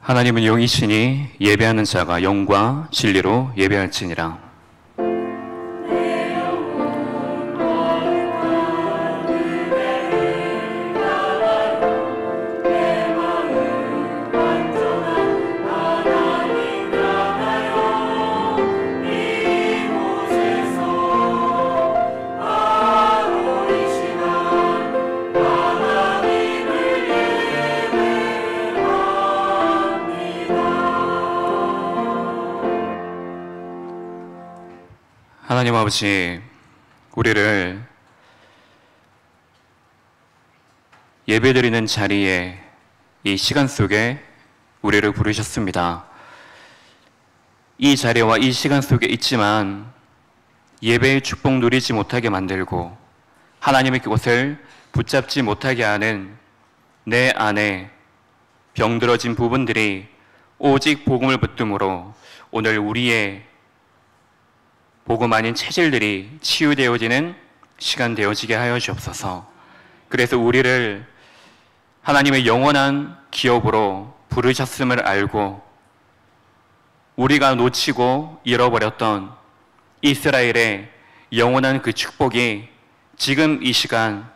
하나님은 영이시니 예배하는 자가 영과 진리로 예배할지니라. 하나님 아버지, 우리를 예배드리는 자리에 이 시간 속에 우리를 부르셨습니다. 이 자리와 이 시간 속에 있지만 예배의 축복 누리지 못하게 만들고 하나님의 그곳을 붙잡지 못하게 하는 내 안에 병들어진 부분들이 오직 복음을 붙듦으로 오늘 우리의 복음 아닌 체질들이 치유되어지는 시간 되어지게 하여 주옵소서. 그래서 우리를 하나님의 영원한 기업으로 부르셨음을 알고 우리가 놓치고 잃어버렸던 이스라엘의 영원한 그 축복이 지금 이 시간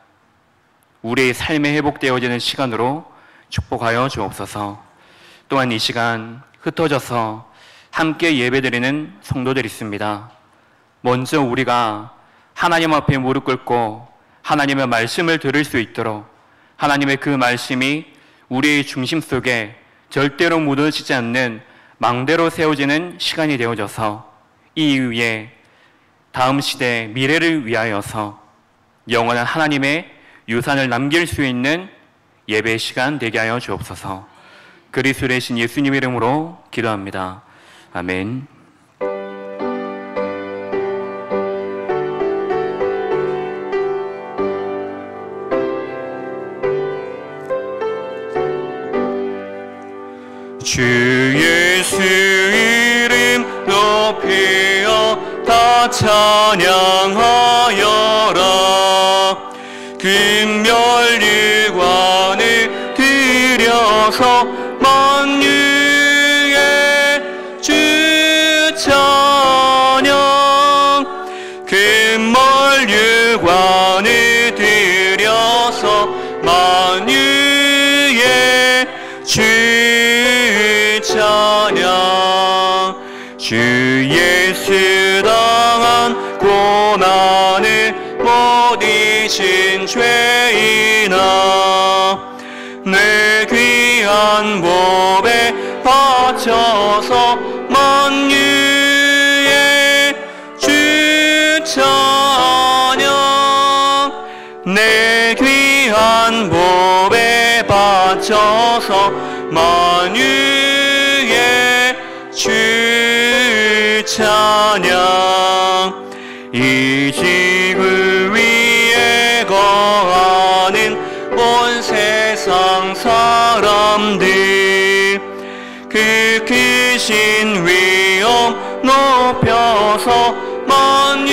우리의 삶에 회복되어지는 시간으로 축복하여 주옵소서. 또한 이 시간 흩어져서 함께 예배드리는 성도들이 있습니다. 먼저 우리가 하나님 앞에 무릎 꿇고 하나님의 말씀을 들을 수 있도록 하나님의 그 말씀이 우리의 중심 속에 절대로 무너지지 않는 망대로 세워지는 시간이 되어져서 이 이후에 다음 시대 미래를 위하여서 영원한 하나님의 유산을 남길 수 있는 예배 시간 되게 하여 주옵소서. 그리스도의 대신 예수님 이름으로 기도합니다. 아멘. 주 예수 이름 높여 다 찬양하여라. 금멸유관을 들여서 만유의 주 찬양. 금멸유관을 들여서 만유의 주 찬양. 주 예수 당한 고난을 못 이신 죄인아, 내 귀한 몸에 바쳐서 만유의 주 찬양. 내 귀한 몸에 바쳐서 만유의 주 찬양. 이 지구 위에 거하는 온 세상 사람들 그 크신 위엄 높여서 만유의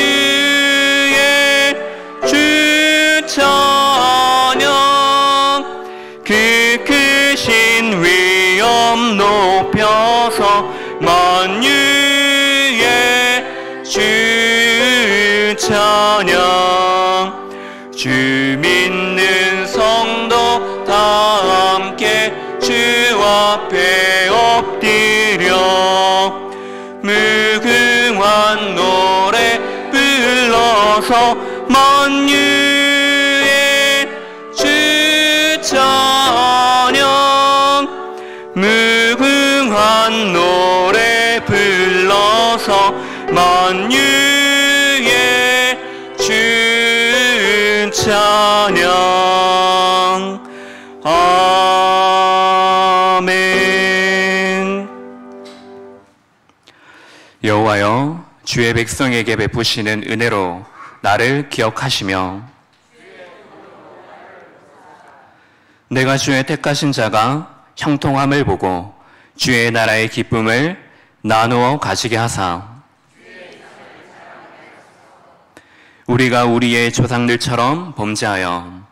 주 찬양. 그 크신 위엄 높여서 만유의 주 찬양. 주 믿는 성도 다 함께 주 앞에 엎드려 무궁한 노래 불러서 만유의 주 찬양. 무궁한 노래 불러서 만유의 주 찬양. 아멘. 여호와여, 주의 백성에게 베푸시는 은혜로 나를 기억하시며 내가 주의 택하신 자가 형통함을 보고 주의 나라의 기쁨을 나누어 가지게 하사 우리가 우리의 조상들처럼 범죄하여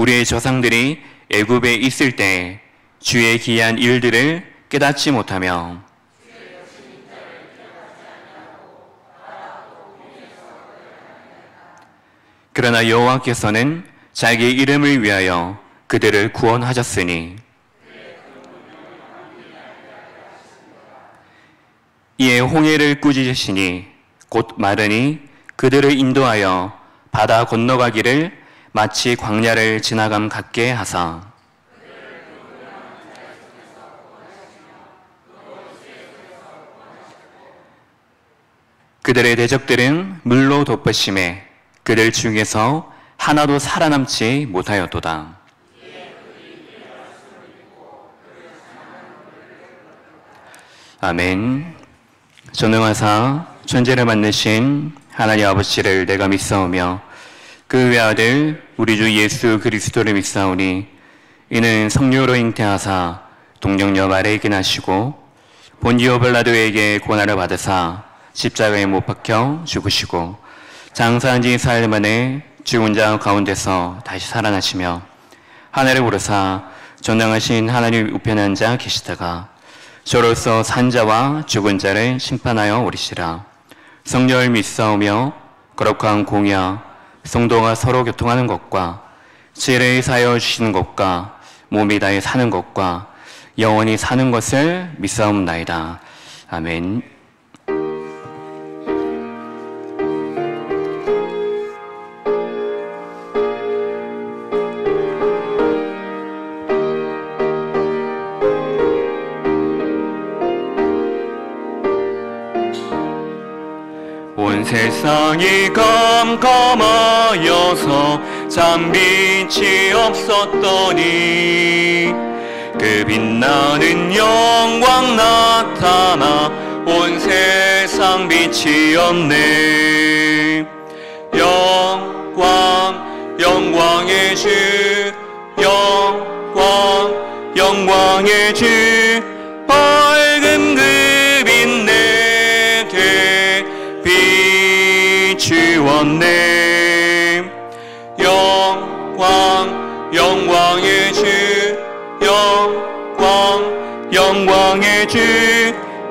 우리의 조상들이 애굽에 있을 때 주의 기이한 일들을 깨닫지 못하며 그러나 여호와께서는 자기 이름을 위하여 그들을 구원하셨으니 이에 홍해를 꾸짖으시니 곧 마르니 그들을 인도하여 바다 건너가기를 마치 광야를 지나감 같게 하사 그들의 대적들은 물로 덮으심에 그들 중에서 하나도 살아남지 못하였도다. 아멘. 전능하사 천지를 만드신 하나님 아버지를 내가 믿사오며 그 외아들 우리 주 예수 그리스도를 믿사오니 이는 성령으로 잉태하사 동정녀 마리아에게 나시고 본디오 빌라도에게 고난을 받으사 십자가에 못 박혀 죽으시고 장사한 지 사흘 만에 죽은 자 가운데서 다시 살아나시며 하늘에 오르사 전능하신 하나님 우편에 앉아 계시다가 저로서 산 자와 죽은 자를 심판하여 오리시라. 성령을 믿사오며 거룩한 공야 성도가 서로 교통하는 것과 지혜를 사여 주시는 것과 몸이 다해 사는 것과 영원히 사는 것을 믿사옵나이다. 아멘. 온 세상이 깜깜하여서 잠빛이 없었더니 그 빛나는 영광 나타나 온 세상 빛이었네. 영광의 주, 영광의 주, 밝은 그 빛 내게 비추었네. 영광의 주, 영광의 주,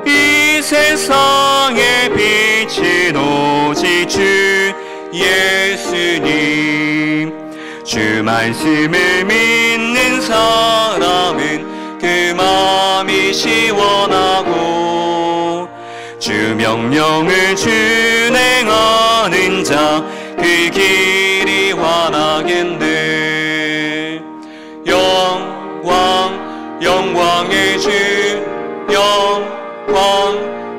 이 세상의 빛은 오직 주 예수님. 주 말씀을 믿는 사람은 그 마음이 시원하고 주 명령을 준행하는 자 그 길이 환하겠네. 영광의 주,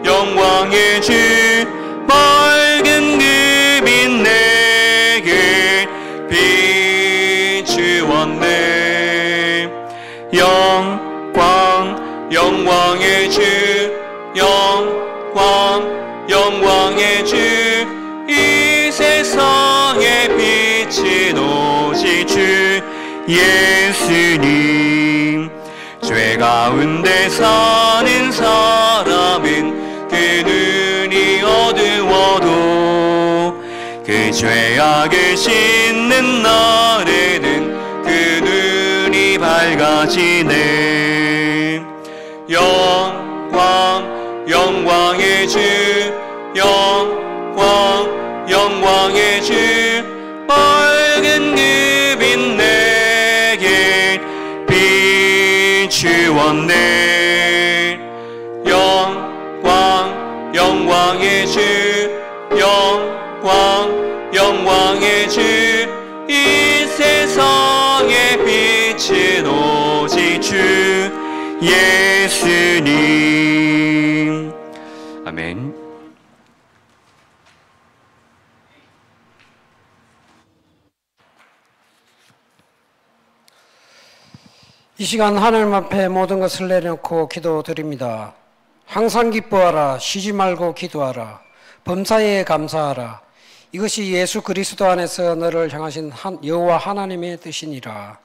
영광의 주, 밝은 그 빛 내게 비추었네. 영광의 주, 영광의 주, 이 세상의 빛은 오직 주 예수님. 죄 가운데 사는 사람은 그 눈이 어두워도 그 죄악을 씻는 날에는 그 눈이 밝아지네. 영광의 주, 영광의 주, 밝은 그 빛 내게 비추었네. 영광의 주, 영광의 주, 이 세상의 빛은 오직 주 예수님. 아멘. 이 시간 하나님 앞에 모든 것을 내려놓고 기도드립니다. 항상 기뻐하라. 쉬지 말고 기도하라. 범사에 감사하라. 이것이 예수 그리스도 안에서 너를 향하신 여호와 하나님의 뜻이니라.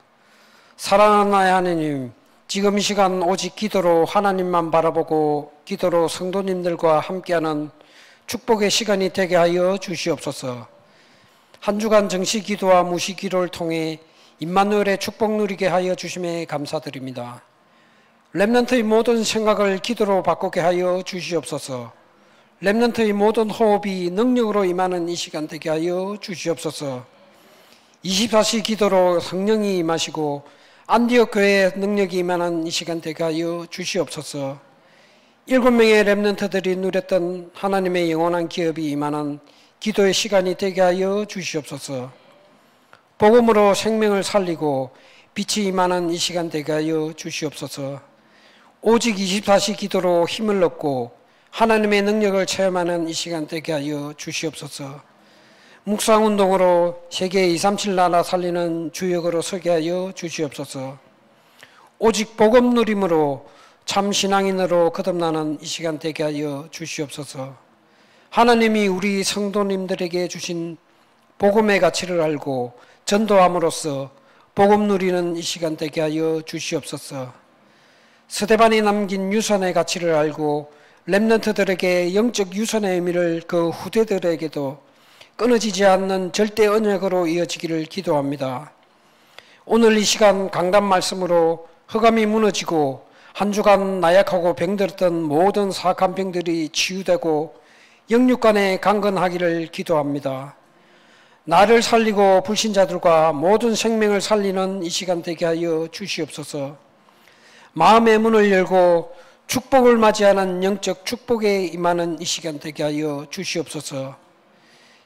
사랑하는 나의 하나님, 지금 이 시간 오직 기도로 하나님만 바라보고 기도로 성도님들과 함께하는 축복의 시간이 되게 하여 주시옵소서. 한 주간 정시 기도와 무시 기도를 통해 임마누엘의 축복 누리게 하여 주심에 감사드립니다. 렘넌트의 모든 생각을 기도로 바꾸게 하여 주시옵소서. 렘넌트의 모든 호흡이 능력으로 임하는 이 시간 되게 하여 주시옵소서. 24시 기도로 성령이 임하시고 안디옥 교회의 능력이 임하는 이 시간 되게 하여 주시옵소서. 7명의 렘넌트들이 누렸던 하나님의 영원한 기업이 임하는 기도의 시간이 되게 하여 주시옵소서. 복음으로 생명을 살리고 빛이 임하는 이 시간 되게 하여 주시옵소서. 오직 24시 기도로 힘을 얻고 하나님의 능력을 체험하는 이 시간 되게 하여 주시옵소서. 묵상운동으로 세계 237 나라 살리는 주역으로 서게 하여 주시옵소서. 오직 복음 누림으로 참 신앙인으로 거듭나는 이 시간 되게 하여 주시옵소서. 하나님이 우리 성도님들에게 주신 복음의 가치를 알고 전도함으로써 복음 누리는 이 시간 되게 하여 주시옵소서. 스데반이 남긴 유산의 가치를 알고 렘넌트들에게 영적 유산의 의미를 그 후대들에게도 끊어지지 않는 절대 언약으로 이어지기를 기도합니다. 오늘 이 시간 강단 말씀으로 흑암이 무너지고 한 주간 나약하고 병들었던 모든 사악한 병들이 치유되고 영육간에 강건하기를 기도합니다. 나를 살리고 불신자들과 모든 생명을 살리는 이 시간 되게 하여 주시옵소서. 마음의 문을 열고 축복을 맞이하는 영적 축복에 임하는 이 시간 되게 하여 주시옵소서.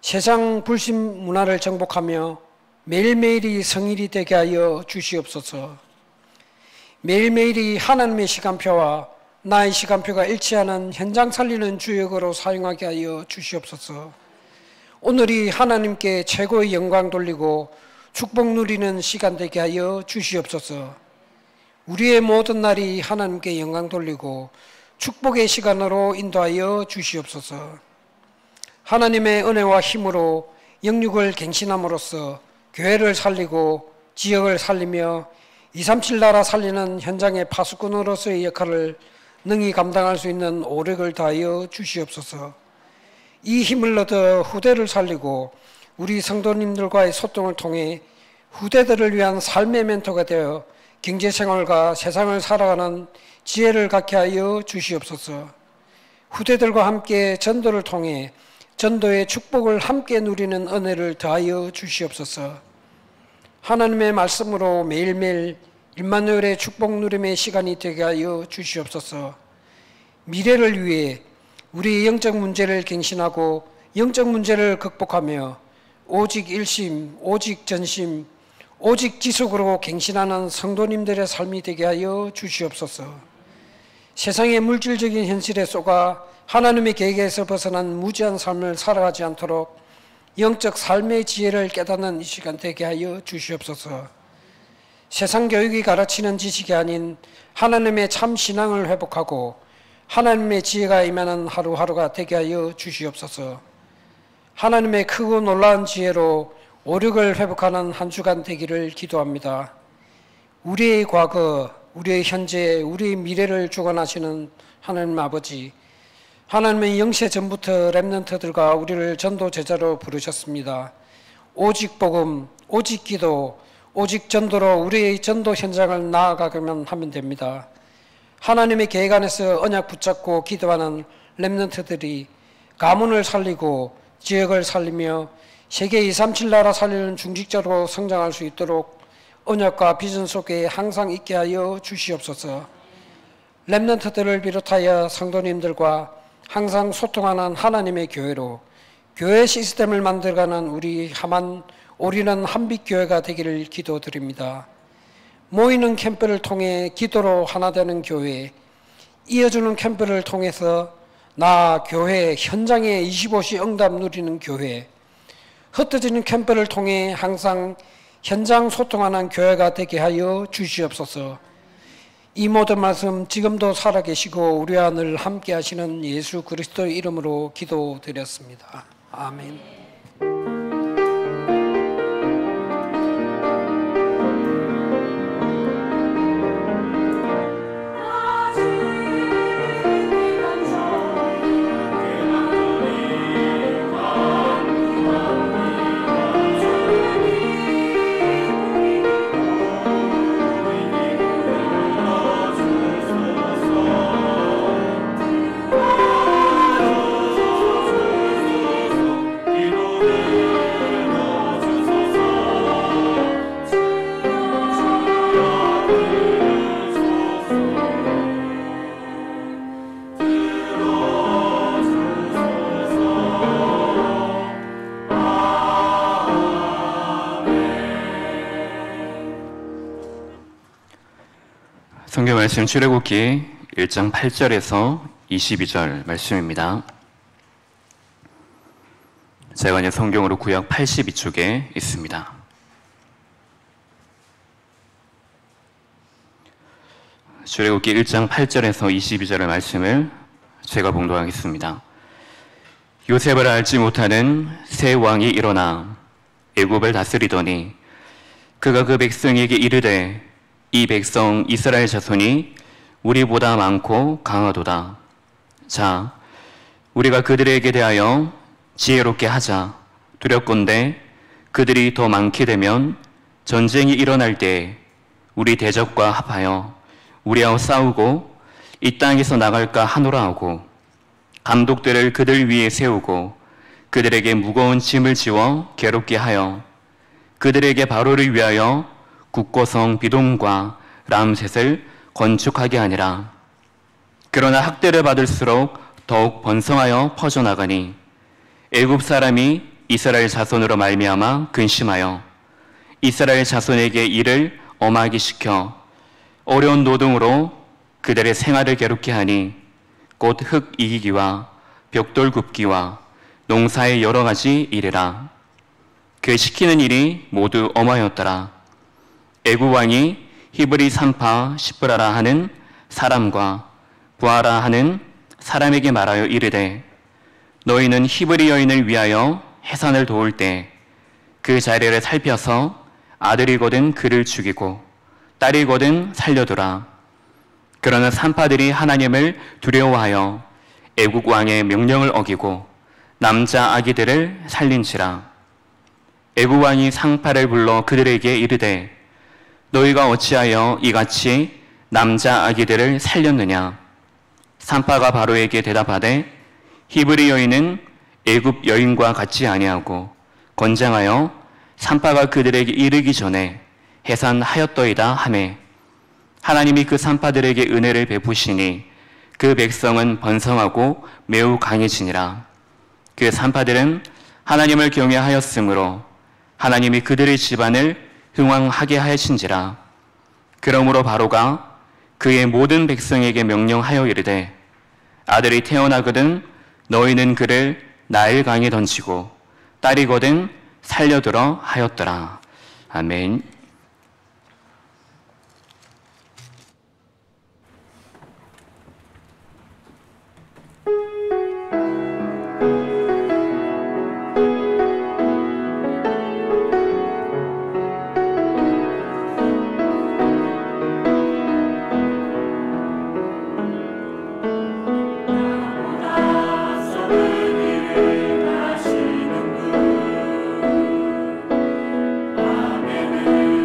세상 불신 문화를 정복하며 매일매일이 성일이 되게 하여 주시옵소서. 매일매일이 하나님의 시간표와 나의 시간표가 일치하는 현장 살리는 주역으로 사용하게 하여 주시옵소서. 오늘이 하나님께 최고의 영광 돌리고 축복 누리는 시간 되게 하여 주시옵소서. 우리의 모든 날이 하나님께 영광 돌리고 축복의 시간으로 인도하여 주시옵소서. 하나님의 은혜와 힘으로 영육을 갱신함으로써 교회를 살리고 지역을 살리며 237 나라 살리는 현장의 파수꾼으로서의 역할을 능히 감당할 수 있는 오력을 다하여 주시옵소서. 이 힘을 얻어 후대를 살리고 우리 성도님들과의 소통을 통해 후대들을 위한 삶의 멘토가 되어 경제생활과 세상을 살아가는 지혜를 갖게 하여 주시옵소서. 후대들과 함께 전도를 통해 전도의 축복을 함께 누리는 은혜를 더하여 주시옵소서. 하나님의 말씀으로 매일매일 임마누엘의 축복 누림의 시간이 되게 하여 주시옵소서. 미래를 위해 우리의 영적 문제를 갱신하고 영적 문제를 극복하며 오직 일심, 오직 전심, 오직 지속으로 갱신하는 성도님들의 삶이 되게 하여 주시옵소서. 세상의 물질적인 현실에 쏘가 하나님의 계획에서 벗어난 무지한 삶을 살아가지 않도록 영적 삶의 지혜를 깨닫는 이 시간 되게 하여 주시옵소서. 세상 교육이 가르치는 지식이 아닌 하나님의 참 신앙을 회복하고 하나님의 지혜가 임하는 하루하루가 되게 하여 주시옵소서. 하나님의 크고 놀라운 지혜로 오력을 회복하는 한 주간 되기를 기도합니다. 우리의 과거, 우리의 현재, 우리의 미래를 주관하시는 하나님 아버지, 하나님은 영세 전부터 렘넌트들과 우리를 전도 제자로 부르셨습니다. 오직 복음, 오직 기도, 오직 전도로 우리의 전도 현장을 나아가기만 하면 됩니다. 하나님의 계획 안에서 언약 붙잡고 기도하는 렘넌트들이 가문을 살리고 지역을 살리며 세계 237 나라 살리는 중직자로 성장할 수 있도록 언약과 비전 속에 항상 있게 하여 주시옵소서. 렘넌트들을 비롯하여 성도님들과 항상 소통하는 하나님의 교회로 교회 시스템을 만들어가는 우리 하만 오리는 한빛 교회가 되기를 기도드립니다. 모이는 캠프를 통해 기도로 하나 되는 교회, 이어주는 캠프를 통해서 나 교회 현장에 25시 응답 누리는 교회, 흩어지는 캠프를 통해 항상 현장 소통하는 교회가 되게 하여 주시옵소서. 이 모든 말씀 지금도 살아계시고 우리와 늘 함께 하시는 예수 그리스도의 이름으로 기도드렸습니다. 아멘. 성경 말씀 출애굽기 1장 8절에서 22절 말씀입니다. 제가 이제 성경으로 구약 82쪽에 있습니다. 출애굽기 1장 8절에서 22절의 말씀을 제가 봉독하겠습니다. 요셉을 알지 못하는 새 왕이 일어나 애굽을 다스리더니 그가 그 백성에게 이르되 이 백성 이스라엘 자손이 우리보다 많고 강하도다. 자, 우리가 그들에게 대하여 지혜롭게 하자. 두렵건대 그들이 더 많게 되면 전쟁이 일어날 때 우리 대적과 합하여 우리하고 싸우고 이 땅에서 나갈까 하노라 하고 감독들을 그들 위에 세우고 그들에게 무거운 짐을 지워 괴롭게 하여 그들에게 바로를 위하여 국고성 비돔과 람셋을 건축하게 하니라. 그러나 학대를 받을수록 더욱 번성하여 퍼져나가니 애굽 사람이 이스라엘 자손으로 말미암아 근심하여 이스라엘 자손에게 일을 엄하게 시켜 어려운 노동으로 그들의 생활을 괴롭게 하니 곧 흙 이기기와 벽돌 굽기와 농사의 여러 가지 일이라. 그 시키는 일이 모두 엄하였더라. 애굽 왕이 히브리 산파 시브라라 하는 사람과 부하라 하는 사람에게 말하여 이르되 너희는 히브리 여인을 위하여 해산을 도울 때 그 자리를 살펴서 아들이거든 그를 죽이고 딸이거든 살려두라. 그러나 산파들이 하나님을 두려워하여 애국 왕의 명령을 어기고 남자 아기들을 살린지라. 애국 왕이 상파를 불러 그들에게 이르되 너희가 어찌하여 이같이 남자 아기들을 살렸느냐. 산파가 바로에게 대답하되 히브리 여인은 애굽 여인과 같지 아니하고 건장하여 산파가 그들에게 이르기 전에 해산하였더이다 하매 하나님이 그 산파들에게 은혜를 베푸시니 그 백성은 번성하고 매우 강해지니라. 그 산파들은 하나님을 경외하였으므로 하나님이 그들의 집안을 흥왕하게 하신지라. 그러므로 바로가 그의 모든 백성에게 명령하여 이르되 아들이 태어나거든 너희는 그를 나일 강에 던지고 딸이거든 살려들어 하였더라. 아멘. 아멘을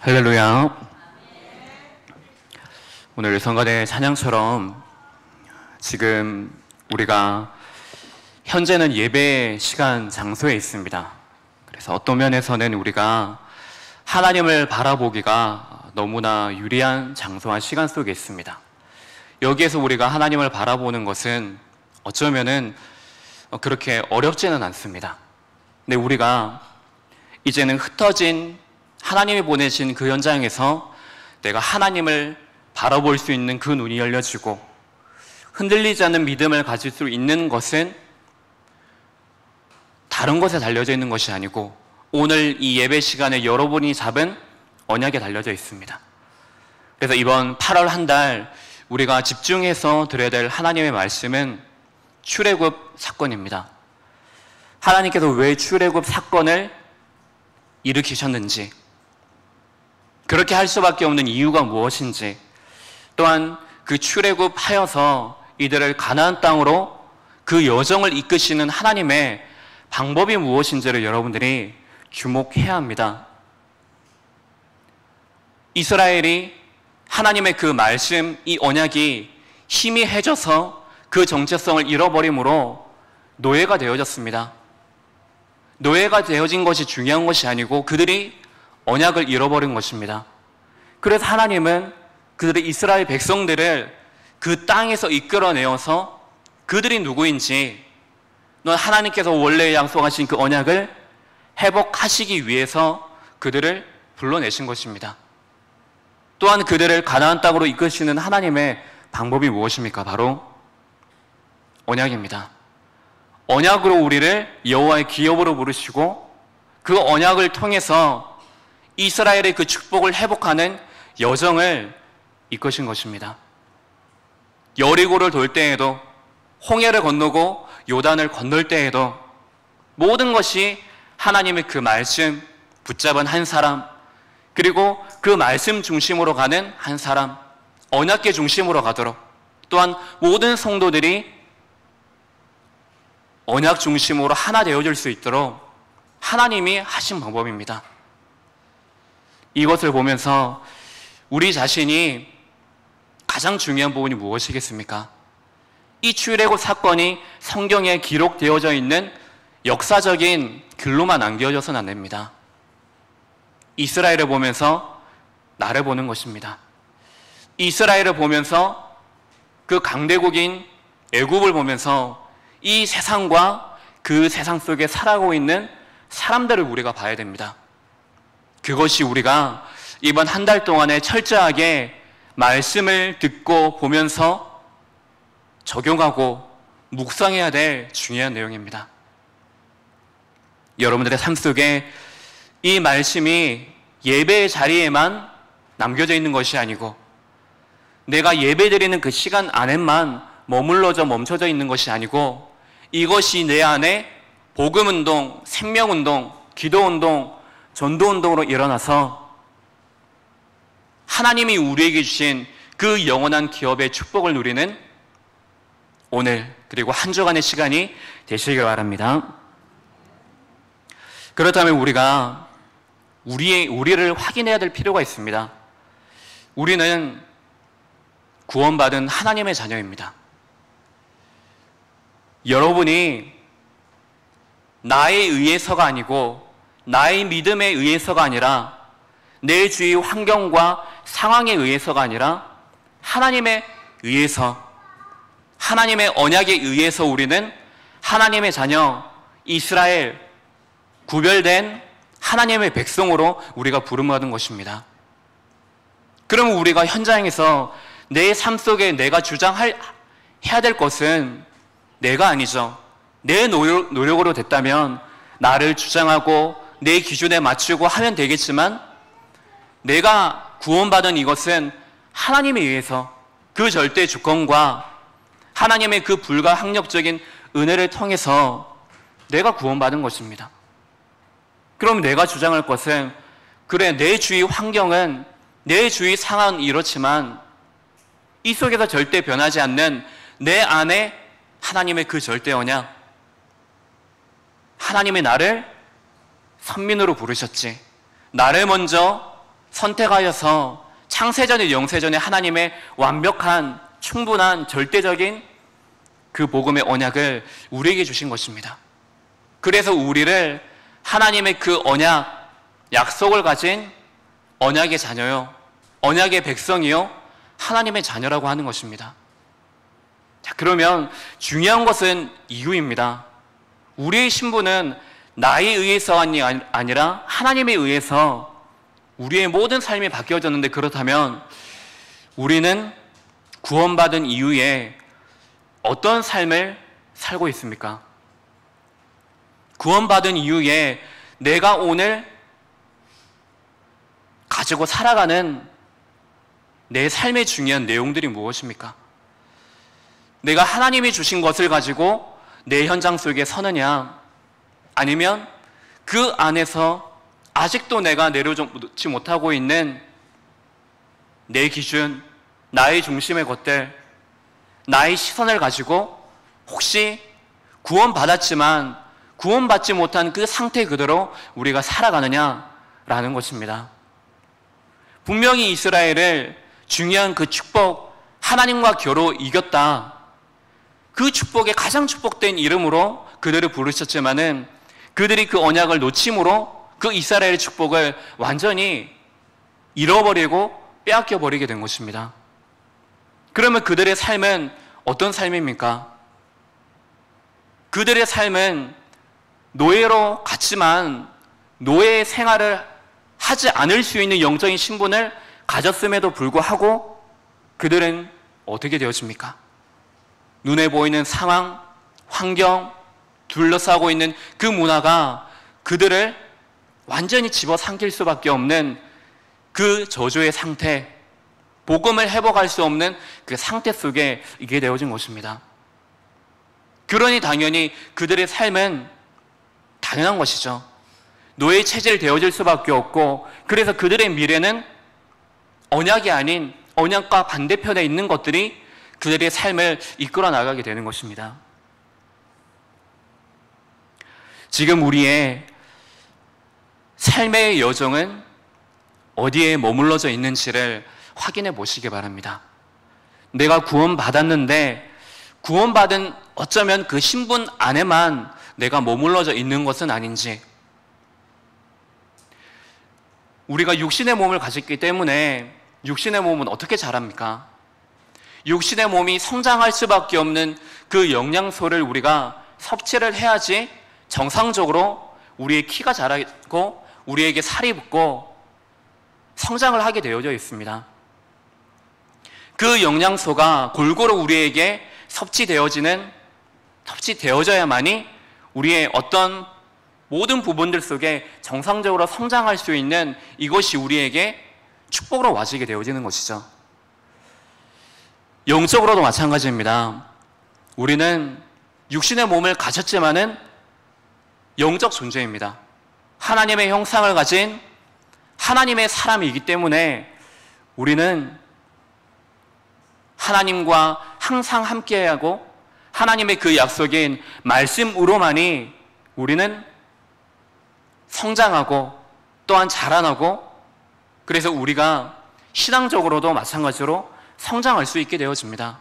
할렐루야. 오늘 성가대 찬양처럼 지금 우리가 현재는 예배 시간 장소에 있습니다. 그래서 어떤 면에서는 우리가 하나님을 바라보기가 너무나 유리한 장소와 시간 속에 있습니다. 여기에서 우리가 하나님을 바라보는 것은 어쩌면은 그렇게 어렵지는 않습니다. 근데 우리가 이제는 흩어진 하나님이 보내신 그 현장에서 내가 하나님을 바라볼 수 있는 그 눈이 열려지고 흔들리지 않는 믿음을 가질 수 있는 것은 다른 것에 달려져 있는 것이 아니고 오늘 이 예배 시간에 여러분이 잡은 언약에 달려져 있습니다. 그래서 이번 8월 한 달 우리가 집중해서 드려야 될 하나님의 말씀은 출애굽 사건입니다. 하나님께서 왜 출애굽 사건을 일으키셨는지, 그렇게 할 수밖에 없는 이유가 무엇인지, 또한 그 출애굽하여서 이들을 가나안 땅으로 그 여정을 이끄시는 하나님의 방법이 무엇인지를 여러분들이 주목해야 합니다. 이스라엘이 하나님의 그 말씀, 이 언약이 희미해져서 그 정체성을 잃어버림으로 노예가 되어졌습니다. 노예가 되어진 것이 중요한 것이 아니고 그들이 언약을 잃어버린 것입니다. 그래서 하나님은 그들의 이스라엘 백성들을 그 땅에서 이끌어내어서 그들이 누구인지, 넌 하나님께서 원래 약속하신 그 언약을 회복하시기 위해서 그들을 불러내신 것입니다. 또한 그들을 가나안 땅으로 이끄시는 하나님의 방법이 무엇입니까? 바로 언약입니다. 언약으로 우리를 여호와의 기업으로 부르시고 그 언약을 통해서 이스라엘의 그 축복을 회복하는 여정을 이끄신 것입니다. 여리고를 돌 때에도, 홍해를 건너고 요단을 건널 때에도 모든 것이 하나님의 그 말씀 붙잡은 한 사람, 그리고 그 말씀 중심으로 가는 한 사람, 언약계 중심으로 가도록, 또한 모든 성도들이 언약 중심으로 하나 되어질 수 있도록 하나님이 하신 방법입니다. 이것을 보면서 우리 자신이 가장 중요한 부분이 무엇이겠습니까? 이 출애굽 사건이 성경에 기록되어져 있는 역사적인 글로만 남겨져서는 안 됩니다. 이스라엘을 보면서 나를 보는 것입니다. 이스라엘을 보면서 그 강대국인 애굽을 보면서 이 세상과 그 세상 속에 살아가고 있는 사람들을 우리가 봐야 됩니다. 그것이 우리가 이번 한 달 동안에 철저하게 말씀을 듣고 보면서 적용하고 묵상해야 될 중요한 내용입니다. 여러분들의 삶 속에 이 말씀이 예배의 자리에만 남겨져 있는 것이 아니고 내가 예배드리는 그 시간 안에만 멈춰져 있는 것이 아니고 이것이 내 안에 복음운동, 생명운동, 기도운동, 전도운동으로 일어나서 하나님이 우리에게 주신 그 영원한 기업의 축복을 누리는 오늘 그리고 한 주간의 시간이 되시길 바랍니다. 그렇다면 우리가 우리를 확인해야 될 필요가 있습니다. 우리는 구원받은 하나님의 자녀입니다. 여러분이 나에 의해서가 아니고 나의 믿음에 의해서가 아니라 내 주위 환경과 상황에 의해서가 아니라 하나님에 의해서, 하나님의 언약에 의해서 우리는 하나님의 자녀, 이스라엘, 구별된 하나님의 백성으로 우리가 부름받은 것입니다. 그럼 우리가 현장에서 내 삶 속에 내가 주장해야 될 것은 내가 아니죠. 내 노력으로 됐다면 나를 주장하고 내 기준에 맞추고 하면 되겠지만 내가 구원받은 이것은 하나님에 의해서 그 절대 주권과 하나님의 그 불가항력적인 은혜를 통해서 내가 구원받은 것입니다. 그럼 내가 주장할 것은 그래, 내 주위 환경은, 내 주위 상황은 이렇지만 이 속에서 절대 변하지 않는 내 안에 하나님의 그 절대 언약, 하나님이 나를 선민으로 부르셨지, 나를 먼저 선택하여서 창세전에 영세전에 하나님의 완벽한 충분한 절대적인 그 복음의 언약을 우리에게 주신 것입니다. 그래서 우리를 하나님의 그 언약, 약속을 가진 언약의 자녀요, 언약의 백성이요, 하나님의 자녀라고 하는 것입니다. 자, 그러면 중요한 것은 이유입니다. 우리의 신분은 나에 의해서가 아니라 하나님에 의해서 우리의 모든 삶이 바뀌어졌는데, 그렇다면 우리는 구원받은 이후에 어떤 삶을 살고 있습니까? 구원받은 이후에 내가 오늘 가지고 살아가는 내 삶의 중요한 내용들이 무엇입니까? 내가 하나님이 주신 것을 가지고 내 현장 속에 서느냐, 아니면 그 안에서 아직도 내가 내려놓지 못하고 있는 내 기준, 나의 중심의 것들, 나의 시선을 가지고 혹시 구원받았지만 구원받지 못한 그 상태 그대로 우리가 살아가느냐라는 것입니다. 분명히 이스라엘을 중요한 그 축복, 하나님과 겨루 이겼다, 그 축복의 가장 축복된 이름으로 그들을 부르셨지만은 그들이 그 언약을 놓침으로 그 이스라엘의 축복을 완전히 잃어버리고 빼앗겨버리게 된 것입니다. 그러면 그들의 삶은 어떤 삶입니까? 그들의 삶은 노예로 갔지만 노예 생활을 하지 않을 수 있는 영적인 신분을 가졌음에도 불구하고 그들은 어떻게 되어집니까? 눈에 보이는 상황, 환경, 둘러싸고 있는 그 문화가 그들을 완전히 집어삼킬 수밖에 없는 그 저주의 상태, 복음을 회복할 수 없는 그 상태 속에 있게 되어진 것입니다. 그러니 당연히 그들의 삶은 당연한 것이죠. 노예 체질이 되어질 수밖에 없고, 그래서 그들의 미래는 언약이 아닌 언약과 반대편에 있는 것들이 그들의 삶을 이끌어 나가게 되는 것입니다. 지금 우리의 삶의 여정은 어디에 머물러져 있는지를 확인해 보시기 바랍니다. 내가 구원받았는데 구원받은 어쩌면 그 신분 안에만 내가 머물러져 있는 것은 아닌지, 우리가 육신의 몸을 가졌기 때문에 육신의 몸은 어떻게 자랍니까? 육신의 몸이 성장할 수밖에 없는 그 영양소를 우리가 섭취를 해야지 정상적으로 우리의 키가 자라고 우리에게 살이 붙고 성장을 하게 되어져 있습니다. 그 영양소가 골고루 우리에게 섭취되어져야만이 우리의 어떤 모든 부분들 속에 정상적으로 성장할 수 있는 이것이 우리에게 축복으로 와지게 되어지는 것이죠. 영적으로도 마찬가지입니다. 우리는 육신의 몸을 가졌지만은 영적 존재입니다. 하나님의 형상을 가진 하나님의 사람이기 때문에 우리는 하나님과 항상 함께하고 하나님의 그 약속인 말씀으로만이 우리는 성장하고 또한 자라나고, 그래서 우리가 신앙적으로도 마찬가지로 성장할 수 있게 되어집니다.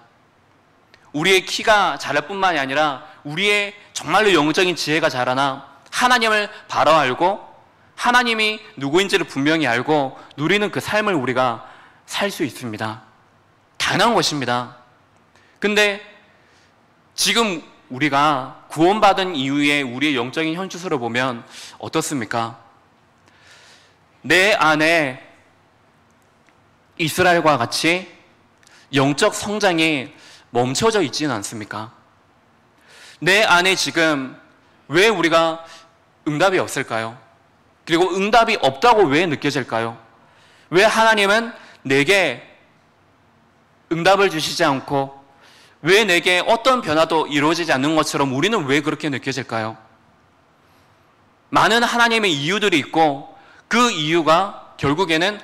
우리의 키가 자랄 뿐만이 아니라 우리의 정말로 영적인 지혜가 자라나 하나님을 바로 알고 하나님이 누구인지를 분명히 알고 누리는 그 삶을 우리가 살 수 있습니다. 당연한 것입니다. 근데 지금 우리가 구원받은 이후에 우리의 영적인 현주소를 보면 어떻습니까? 내 안에 이스라엘과 같이 영적 성장이 멈춰져 있지는 않습니까? 내 안에 지금 왜 우리가 응답이 없을까요? 그리고 응답이 없다고 왜 느껴질까요? 왜 하나님은 내게 응답을 주시지 않고 왜 내게 어떤 변화도 이루어지지 않는 것처럼 우리는 왜 그렇게 느껴질까요? 많은 하나님의 이유들이 있고 그 이유가 결국에는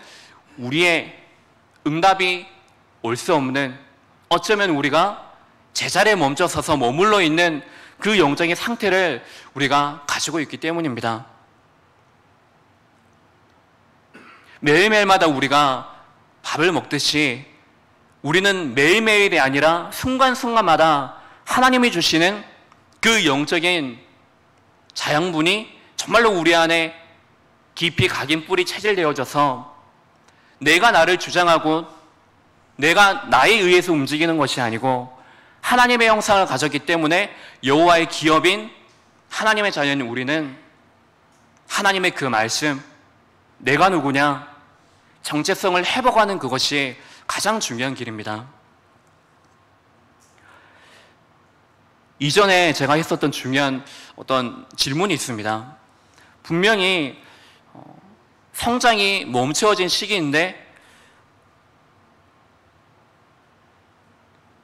우리의 응답이 올 수 없는, 어쩌면 우리가 제자리에 멈춰서서 머물러 있는 그 영적인 상태를 우리가 가지고 있기 때문입니다. 매일매일마다 우리가 밥을 먹듯이 우리는 매일매일이 아니라 순간순간마다 하나님이 주시는 그 영적인 자양분이 정말로 우리 안에 깊이 각인 뿌리 체질되어져서 내가 나를 주장하고 내가 나에 의해서 움직이는 것이 아니고 하나님의 형상을 가졌기 때문에 여호와의 기업인 하나님의 자녀인 우리는 하나님의 그 말씀, 내가 누구냐, 정체성을 회복하는 그것이 가장 중요한 길입니다. 이전에 제가 했었던 중요한 어떤 질문이 있습니다. 분명히 성장이 멈추어진 시기인데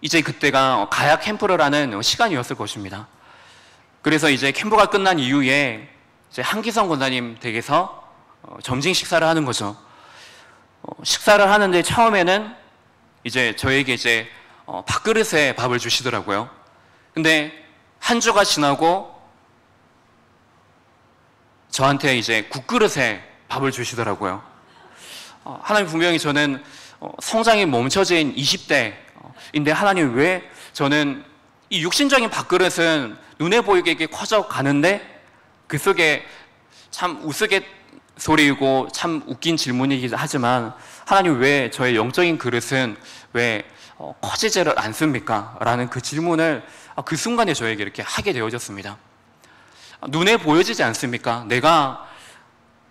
이제 그때가 가야 캠프를 하는 시간이었을 것입니다. 그래서 이제 캠프가 끝난 이후에 이제 한기성 권사님 댁에서 점심 식사를 하는 거죠. 식사를 하는데 처음에는 이제 저에게 이제 밥그릇에 밥을 주시더라고요. 근데 한 주가 지나고 저한테 이제 국그릇에 밥을 주시더라고요. 하나님, 분명히 저는 성장이 멈춰진 20대인데 하나님, 왜 저는 이 육신적인 밥그릇은 눈에 보이게 이렇게 커져 가는데 그 속에 참 우스갯소리이고 참 웃긴 질문이기도 하지만 하나님, 왜 저의 영적인 그릇은 왜 커지지를 않습니까? 라는 그 질문을 그 순간에 저에게 이렇게 하게 되어졌습니다. 눈에 보여지지 않습니까? 내가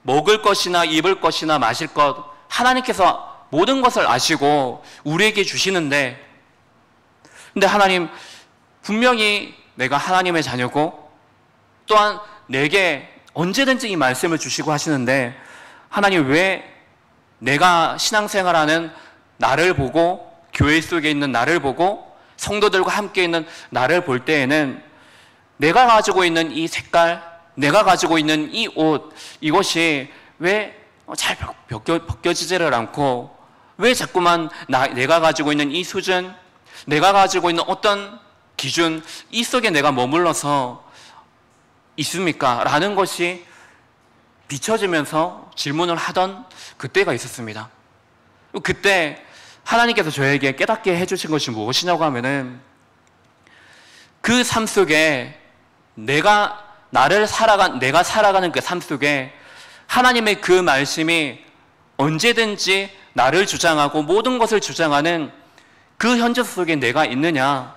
먹을 것이나 입을 것이나 마실 것, 하나님께서 모든 것을 아시고 우리에게 주시는데, 근데 하나님, 분명히 내가 하나님의 자녀고 또한 내게 언제든지 이 말씀을 주시고 하시는데 하나님, 왜 내가 신앙생활하는 나를 보고, 교회 속에 있는 나를 보고, 성도들과 함께 있는 나를 볼 때에는 내가 가지고 있는 이 색깔, 내가 가지고 있는 이 옷, 이것이 왜 잘 벗겨지지를 않고, 왜 자꾸만 내가 가지고 있는 이 수준, 내가 가지고 있는 어떤 기준, 이 속에 내가 머물러서 있습니까? 라는 것이 비춰지면서 질문을 하던 그때가 있었습니다. 그때 하나님께서 저에게 깨닫게 해주신 것이 무엇이냐고 하면은, 그 삶 속에 내가 살아가는 그 삶 속에 하나님의 그 말씀이 언제든지 나를 주장하고 모든 것을 주장하는 그 현재 속에 내가 있느냐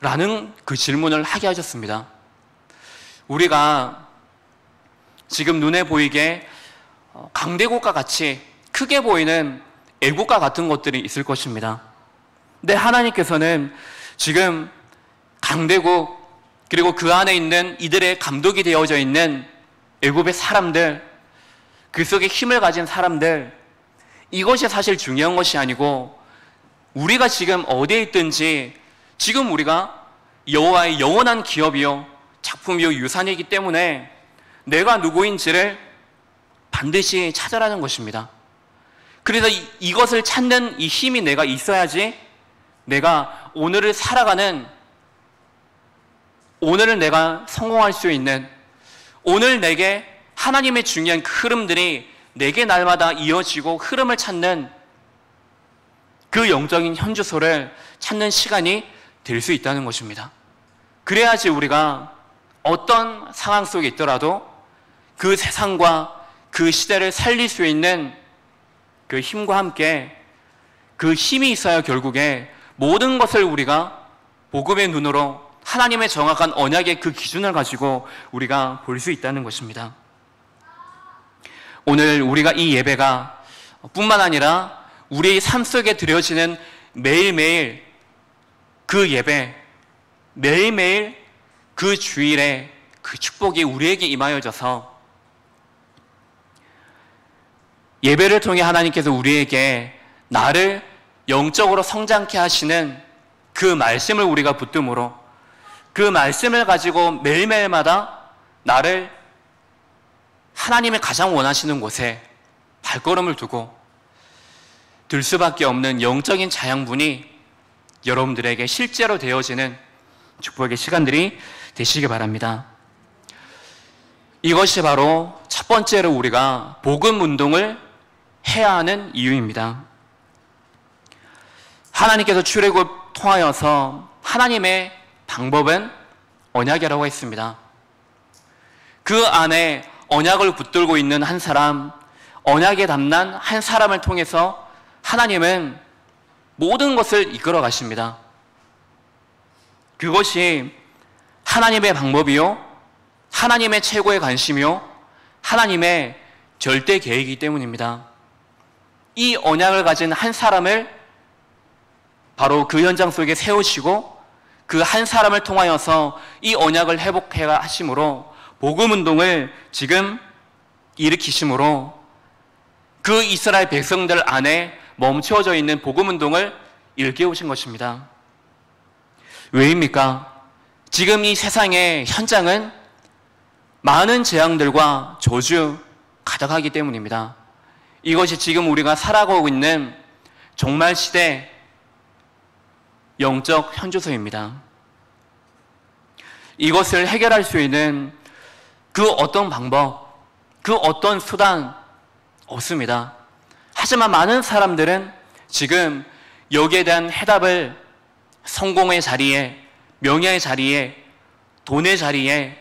라는 그 질문을 하게 하셨습니다. 우리가 지금 눈에 보이게 강대국과 같이 크게 보이는 애국과 같은 것들이 있을 것입니다. 근데 하나님께서는 지금 강대국, 그리고 그 안에 있는 이들의 감독이 되어져 있는 애굽의 사람들, 그 속에 힘을 가진 사람들, 이것이 사실 중요한 것이 아니고, 우리가 지금 어디에 있든지 지금 우리가 여호와의 영원한 기업이요 작품이요 유산이기 때문에 내가 누구인지를 반드시 찾아라는 것입니다. 그래서 이것을 찾는 이 힘이 내가 있어야지 내가 오늘을 살아가는, 오늘을 내가 성공할 수 있는, 오늘 내게 하나님의 중요한 그 흐름들이 내게 날마다 이어지고 흐름을 찾는 그 영적인 현주소를 찾는 시간이 될 수 있다는 것입니다. 그래야지 우리가 어떤 상황 속에 있더라도 그 세상과 그 시대를 살릴 수 있는 그 힘과 함께, 그 힘이 있어야 결국에 모든 것을 우리가 복음의 눈으로 하나님의 정확한 언약의 그 기준을 가지고 우리가 볼 수 있다는 것입니다. 오늘 우리가 이 예배가 뿐만 아니라 우리의 삶 속에 드려지는 매일매일 그 예배, 매일매일 그 주일에 그 축복이 우리에게 임하여져서 예배를 통해 하나님께서 우리에게 나를 영적으로 성장케 하시는 그 말씀을 우리가 붙듦으로, 그 말씀을 가지고 매일매일마다 나를 하나님의 가장 원하시는 곳에 발걸음을 두고 들 수밖에 없는 영적인 자양분이 여러분들에게 실제로 되어지는 축복의 시간들이 되시기 바랍니다. 이것이 바로 첫 번째로 우리가 복음 운동을 해야 하는 이유입니다. 하나님께서 출애굽 통하여서 하나님의 방법은 언약이라고 했습니다. 그 안에 언약을 붙들고 있는 한 사람, 언약에 담난 한 사람을 통해서 하나님은 모든 것을 이끌어 가십니다. 그것이 하나님의 방법이요, 하나님의 최고의 관심이요, 하나님의 절대 계획이기 때문입니다. 이 언약을 가진 한 사람을 바로 그 현장 속에 세우시고 그 한 사람을 통하여서 이 언약을 회복해 하심으로 복음운동을 지금 일으키심으로 그 이스라엘 백성들 안에 멈추어져 있는 복음운동을 일깨우신 것입니다. 왜입니까? 지금 이 세상의 현장은 많은 재앙들과 저주 가득하기 때문입니다. 이것이 지금 우리가 살아가고 있는 종말 시대 영적 현주소입니다. 이것을 해결할 수 있는 그 어떤 방법, 그 어떤 수단 없습니다. 하지만 많은 사람들은 지금 여기에 대한 해답을 성공의 자리에, 명예의 자리에, 돈의 자리에,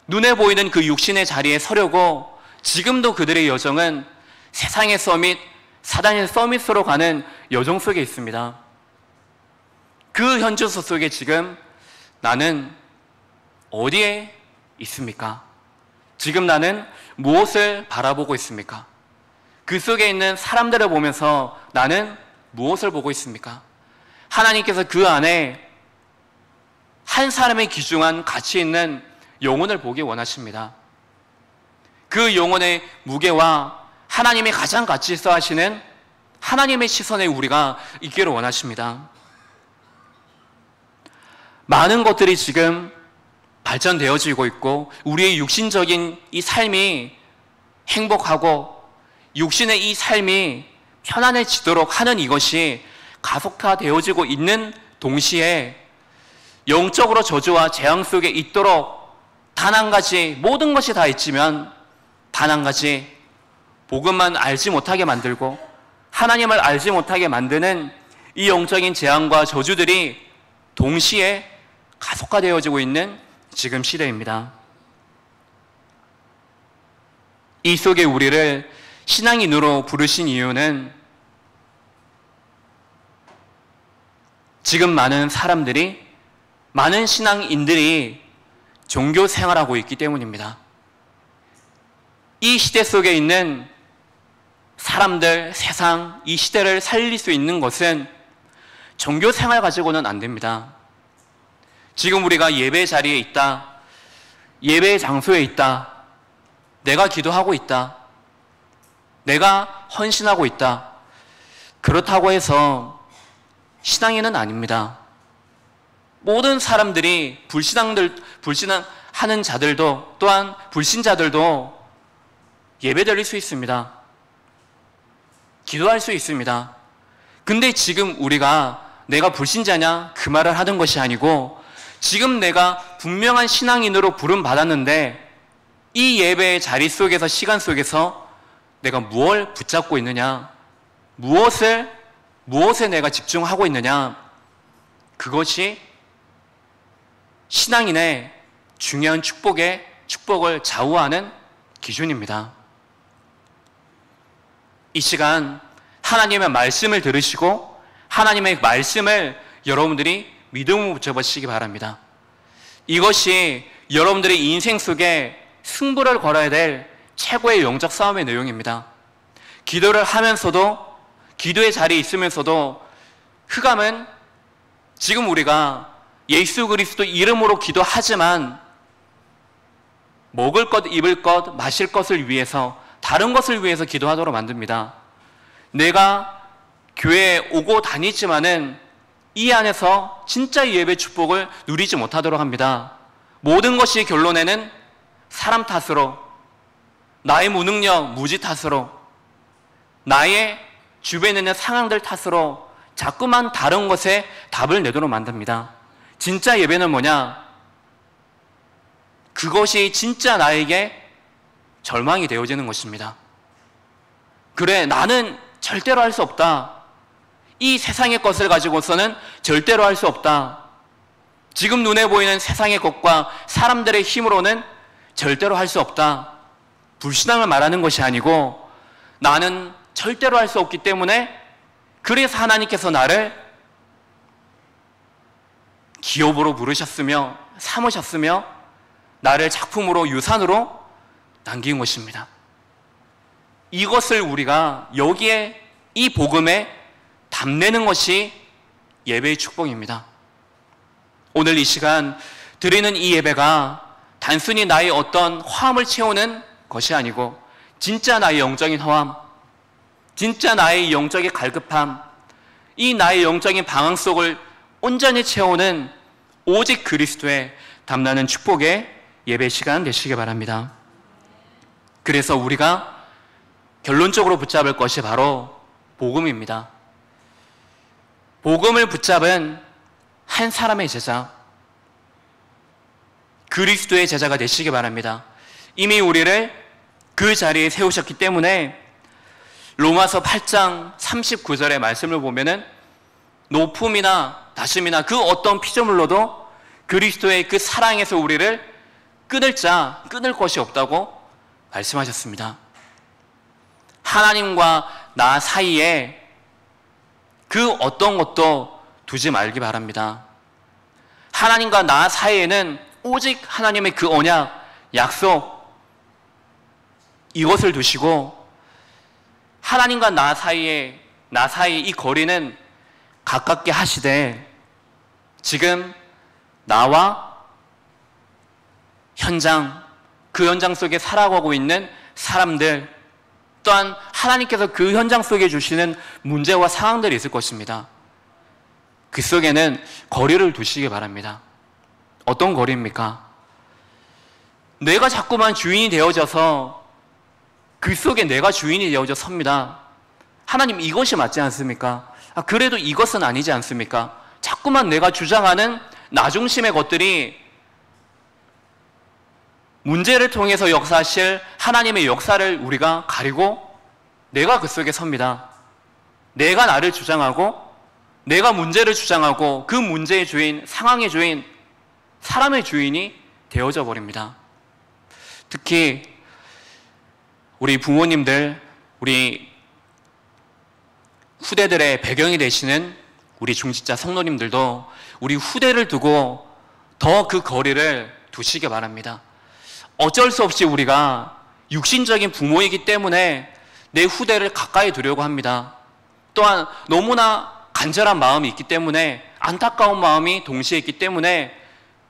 눈에 보이는 그 육신의 자리에 서려고 지금도 그들의 여정은 세상의 서밋, 사단의 서밋으로 가는 여정 속에 있습니다. 그 현주소 속에 지금 나는 어디에 있습니까? 지금 나는 무엇을 바라보고 있습니까? 그 속에 있는 사람들을 보면서 나는 무엇을 보고 있습니까? 하나님께서 그 안에 한 사람의 귀중한 가치 있는 영혼을 보기 원하십니다. 그 영혼의 무게와 하나님이 가장 가치 있어 하시는 하나님의 시선에 우리가 있기를 원하십니다. 많은 것들이 지금 발전되어지고 있고 우리의 육신적인 이 삶이 행복하고 육신의 이 삶이 편안해지도록 하는 이것이 가속화되어지고 있는 동시에 영적으로 저주와 재앙 속에 있도록 단 한 가지, 모든 것이 다 있지만 단 한 가지 복음만 알지 못하게 만들고 하나님을 알지 못하게 만드는 이 영적인 재앙과 저주들이 동시에 가속화되어지고 있는 지금 시대입니다. 이 속에 우리를 신앙인으로 부르신 이유는 지금 많은 사람들이, 많은 신앙인들이 종교 생활하고 있기 때문입니다. 이 시대 속에 있는 사람들, 세상, 이 시대를 살릴 수 있는 것은 종교 생활 가지고는 안 됩니다. 지금 우리가 예배 자리에 있다, 예배 장소에 있다, 내가 기도하고 있다, 내가 헌신하고 있다, 그렇다고 해서 신앙인은 아닙니다. 모든 사람들이 불신하는 자들도 또한 불신자들도 예배 드릴 수 있습니다. 기도할 수 있습니다. 근데 지금 우리가 내가 불신자냐 그 말을 하는 것이 아니고 지금 내가 분명한 신앙인으로 부름받았는데 이 예배의 자리 속에서, 시간 속에서 내가 무엇을 붙잡고 있느냐, 무엇에 내가 집중하고 있느냐, 그것이 신앙인의 중요한 축복을 좌우하는 기준입니다. 이 시간 하나님의 말씀을 들으시고 하나님의 말씀을 여러분들이 믿음으로 붙여보시기 바랍니다. 이것이 여러분들의 인생 속에 승부를 걸어야 될 최고의 영적 싸움의 내용입니다. 기도를 하면서도, 기도의 자리에 있으면서도 흑암은 지금 우리가 예수 그리스도 이름으로 기도하지만 먹을 것, 입을 것, 마실 것을 위해서, 다른 것을 위해서 기도하도록 만듭니다. 내가 교회에 오고 다니지만은 이 안에서 진짜 예배 축복을 누리지 못하도록 합니다. 모든 것이 결론에는 사람 탓으로, 나의 무능력, 무지 탓으로, 나의 주변에 있는 상황들 탓으로 자꾸만 다른 것에 답을 내도록 만듭니다. 진짜 예배는 뭐냐? 그것이 진짜 나에게 절망이 되어지는 것입니다. 그래, 나는 절대로 할 수 없다. 이 세상의 것을 가지고서는 절대로 할 수 없다. 지금 눈에 보이는 세상의 것과 사람들의 힘으로는 절대로 할 수 없다. 불신앙을 말하는 것이 아니고 나는 절대로 할 수 없기 때문에 그래서 하나님께서 나를 기업으로 부르셨으며 삼으셨으며 나를 작품으로 유산으로 남긴 것입니다. 이것을 우리가 여기에 이 복음에 담내는 것이 예배의 축복입니다. 오늘 이 시간 드리는 이 예배가 단순히 나의 어떤 허함을 채우는 것이 아니고 진짜 나의 영적인 허함, 진짜 나의 영적인 갈급함, 이 나의 영적인 방황 속을 온전히 채우는 오직 그리스도에 담나는 축복의 예배 시간 되시기 바랍니다. 그래서 우리가 결론적으로 붙잡을 것이 바로 복음입니다. 복음을 붙잡은 한 사람의 제자, 그리스도의 제자가 되시기 바랍니다. 이미 우리를 그 자리에 세우셨기 때문에 로마서 8장 39절의 말씀을 보면은 높음이나 낮음이나 그 어떤 피조물로도 그리스도의 그 사랑에서 우리를 끊을 것이 없다고 말씀하셨습니다. 하나님과 나 사이에 그 어떤 것도 두지 말기 바랍니다. 하나님과 나 사이에는 오직 하나님의 그 언약, 약속, 이것을 두시고 하나님과 나 사이에 이 거리는 가깝게 하시되 지금 나와 그 현장 속에 살아가고 있는 사람들 또한 하나님께서 그 현장 속에 주시는 문제와 상황들이 있을 것입니다. 그 속에는 거리를 두시기 바랍니다. 어떤 거리입니까? 내가 자꾸만 주인이 되어져서 그 속에 내가 주인이 되어져 섭니다. 하나님 이것이 맞지 않습니까? 그래도 이것은 아니지 않습니까? 자꾸만 내가 주장하는 나 중심의 것들이 문제를 통해서 역사하실 하나님의 역사를 우리가 가리고 내가 그 속에 섭니다. 내가 나를 주장하고 내가 문제를 주장하고 그 문제의 주인, 상황의 주인, 사람의 주인이 되어져 버립니다. 특히 우리 부모님들, 우리 후대들의 배경이 되시는 우리 중직자 성도님들도 우리 후대를 두고 더 그 거리를 두시기 바랍니다. 어쩔 수 없이 우리가 육신적인 부모이기 때문에 내 후대를 가까이 두려고 합니다. 또한 너무나 간절한 마음이 있기 때문에 안타까운 마음이 동시에 있기 때문에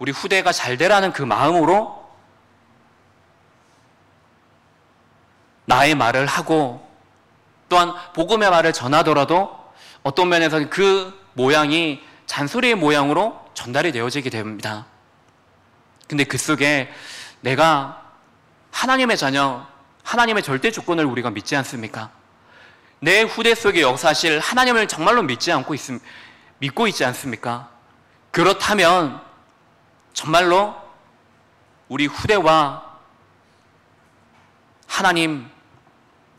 우리 후대가 잘 되라는 그 마음으로 나의 말을 하고 또한 복음의 말을 전하더라도 어떤 면에서는 그 모양이 잔소리의 모양으로 전달이 되어지게 됩니다. 근데 그 속에 내가 하나님의 자녀, 하나님의 절대 주권을 우리가 믿지 않습니까? 내 후대 속에 역사하실 하나님을 정말로 믿고 있지 않습니까? 그렇다면 정말로 우리 후대와 하나님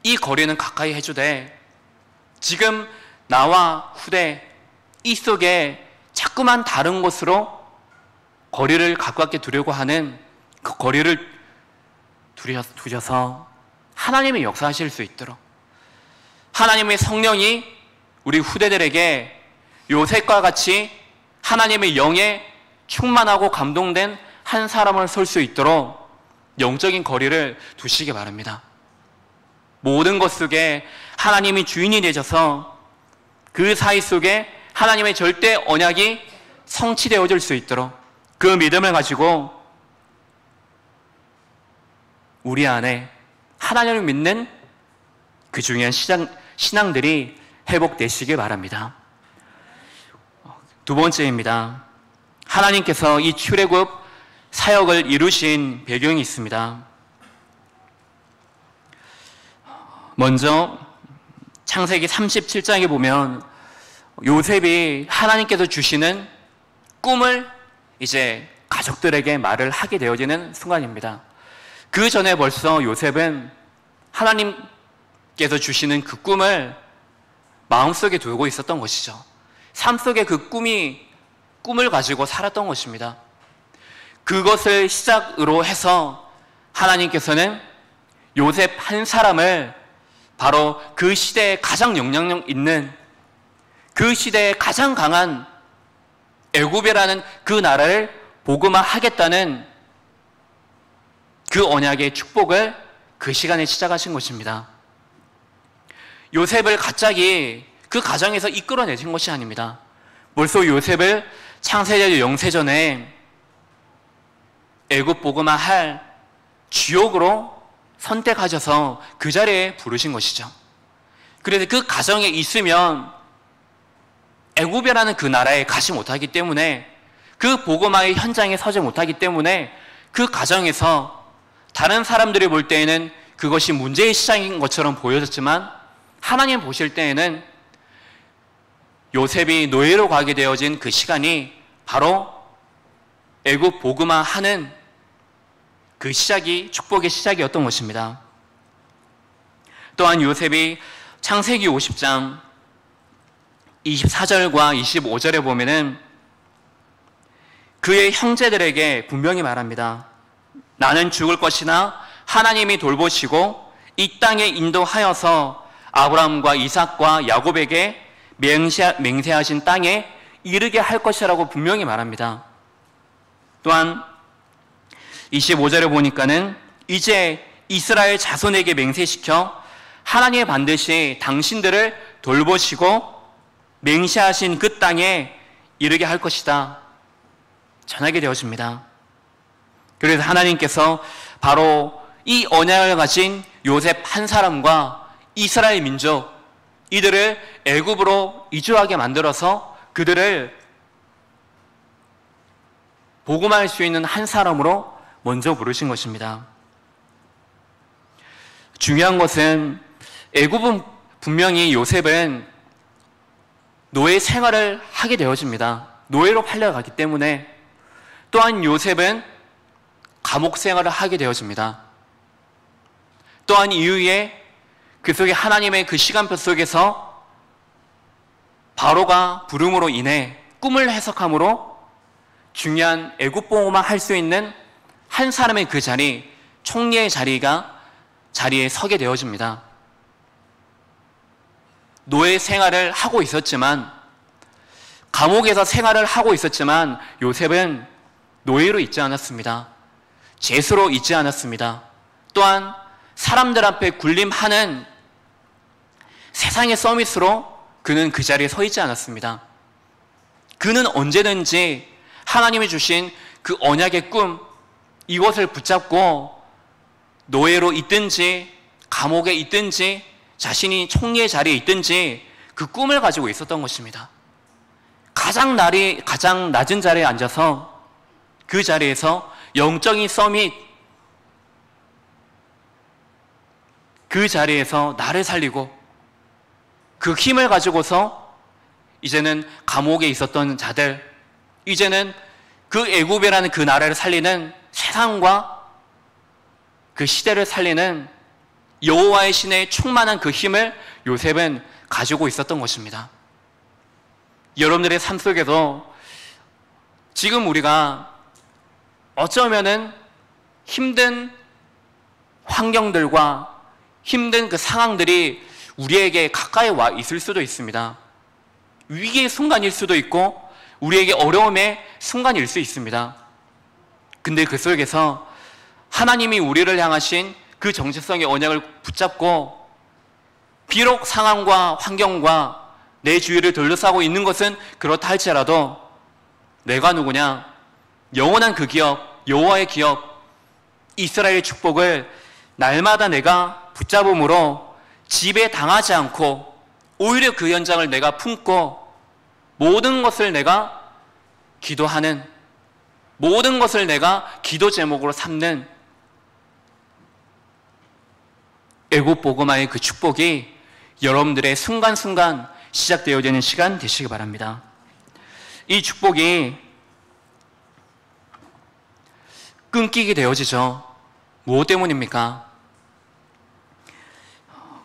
이 거리는 가까이 해주되 지금 나와 후대 이 속에 자꾸만 다른 곳으로 거리를 가깝게 두려고 하는 그 거리를 두셔서 하나님이 역사하실 수 있도록 하나님의 성령이 우리 후대들에게 요셉과 같이 하나님의 영에 충만하고 감동된 한 사람을 설 수 있도록 영적인 거리를 두시기 바랍니다. 모든 것 속에 하나님이 주인이 되셔서 그 사이 속에 하나님의 절대 언약이 성취되어질 수 있도록 그 믿음을 가지고 우리 안에 하나님을 믿는 그 중요한 신앙들이 회복되시길 바랍니다. 두 번째입니다. 하나님께서 이 출애굽 사역을 이루신 배경이 있습니다. 먼저 창세기 37장에 보면 요셉이 하나님께서 주시는 꿈을 이제 가족들에게 말을 하게 되어지는 순간입니다. 그 전에 벌써 요셉은 하나님께서 주시는 그 꿈을 마음속에 두고 있었던 것이죠. 삶 속에 그 꿈을 가지고 살았던 것입니다. 그것을 시작으로 해서 하나님께서는 요셉 한 사람을 바로 그 시대에 가장 영향력 있는, 그 시대에 가장 강한 애굽이라는 그 나라를 복음화하겠다는 그 언약의 축복을 그 시간에 시작하신 것입니다. 요셉을 갑자기 그 가정에서 이끌어내신 것이 아닙니다. 벌써 요셉을 창세기 영세전에 애굽 복음화할 주역으로 선택하셔서 그 자리에 부르신 것이죠. 그래서 그 가정에 있으면 애굽이라는 그 나라에 가지 못하기 때문에, 그 복음화의 현장에 서지 못하기 때문에 그 가정에서 다른 사람들이 볼 때에는 그것이 문제의 시작인 것처럼 보여졌지만, 하나님 보실 때에는 요셉이 노예로 가게 되어진 그 시간이 바로 애굽 복음화하는 그 시작이, 축복의 시작이었던 것입니다. 또한 요셉이 창세기 50장 24절과 25절에 보면은 그의 형제들에게 분명히 말합니다. 나는 죽을 것이나 하나님이 돌보시고 이 땅에 인도하여서 아브라함과 이삭과 야곱에게 맹세하신 땅에 이르게 할 것이라고 분명히 말합니다. 또한 25절에 보니까는 이제 이스라엘 자손에게 맹세시켜 하나님이 반드시 당신들을 돌보시고 맹세하신 그 땅에 이르게 할 것이다 전하게 되어집니다. 그래서 하나님께서 바로 이 언약을 가진 요셉 한 사람과 이스라엘 민족, 이들을 애굽으로 이주하게 만들어서 그들을 복음할 수 있는 한 사람으로 먼저 부르신 것입니다. 중요한 것은 애굽은 분명히 요셉은 노예 생활을 하게 되어집니다. 노예로 팔려가기 때문에. 또한 요셉은 감옥 생활을 하게 되어집니다. 또한 이후에 그 속에 하나님의 그 시간표 속에서 바로가 부름으로 인해 꿈을 해석함으로 중요한 애굽 복음만 할 수 있는 한 사람의 그 자리, 총리의 자리에 서게 되어집니다. 노예 생활을 하고 있었지만, 감옥에서 생활을 하고 있었지만 요셉은 노예로 있지 않았습니다. 죄수로 있지 않았습니다. 또한 사람들 앞에 군림하는 세상의 서밋으로 그는 그 자리에 서 있지 않았습니다. 그는 언제든지 하나님이 주신 그 언약의 꿈, 이것을 붙잡고 노예로 있든지 감옥에 있든지 자신이 총리의 자리에 있든지 그 꿈을 가지고 있었던 것입니다. 가장 낮은 자리에 앉아서 그 자리에서 영적인 서밋, 그 자리에서 나를 살리고 그 힘을 가지고서 이제는 감옥에 있었던 자들, 이제는 그 애굽이라는 그 나라를 살리는, 세상과 그 시대를 살리는 여호와의 신의 충만한 그 힘을 요셉은 가지고 있었던 것입니다. 여러분들의 삶 속에서 지금 우리가 어쩌면은 힘든 환경들과 힘든 그 상황들이 우리에게 가까이 와 있을 수도 있습니다. 위기의 순간일 수도 있고 우리에게 어려움의 순간일 수 있습니다. 근데 그 속에서 하나님이 우리를 향하신 그 정체성의 언약을 붙잡고 비록 상황과 환경과 내 주위를 둘러싸고 있는 것은 그렇다 할지라도 내가 누구냐? 영원한 그 기업, 여호와의 기업, 이스라엘의 축복을 날마다 내가 붙잡음으로 지배당하지 않고 오히려 그 현장을 내가 품고 모든 것을 내가 기도하는, 모든 것을 내가 기도 제목으로 삼는 애굽 복음화의 그 축복이 여러분들의 순간순간 시작되어지는 시간 되시기 바랍니다. 이 축복이 끊기게 되어지죠. 무엇 때문입니까?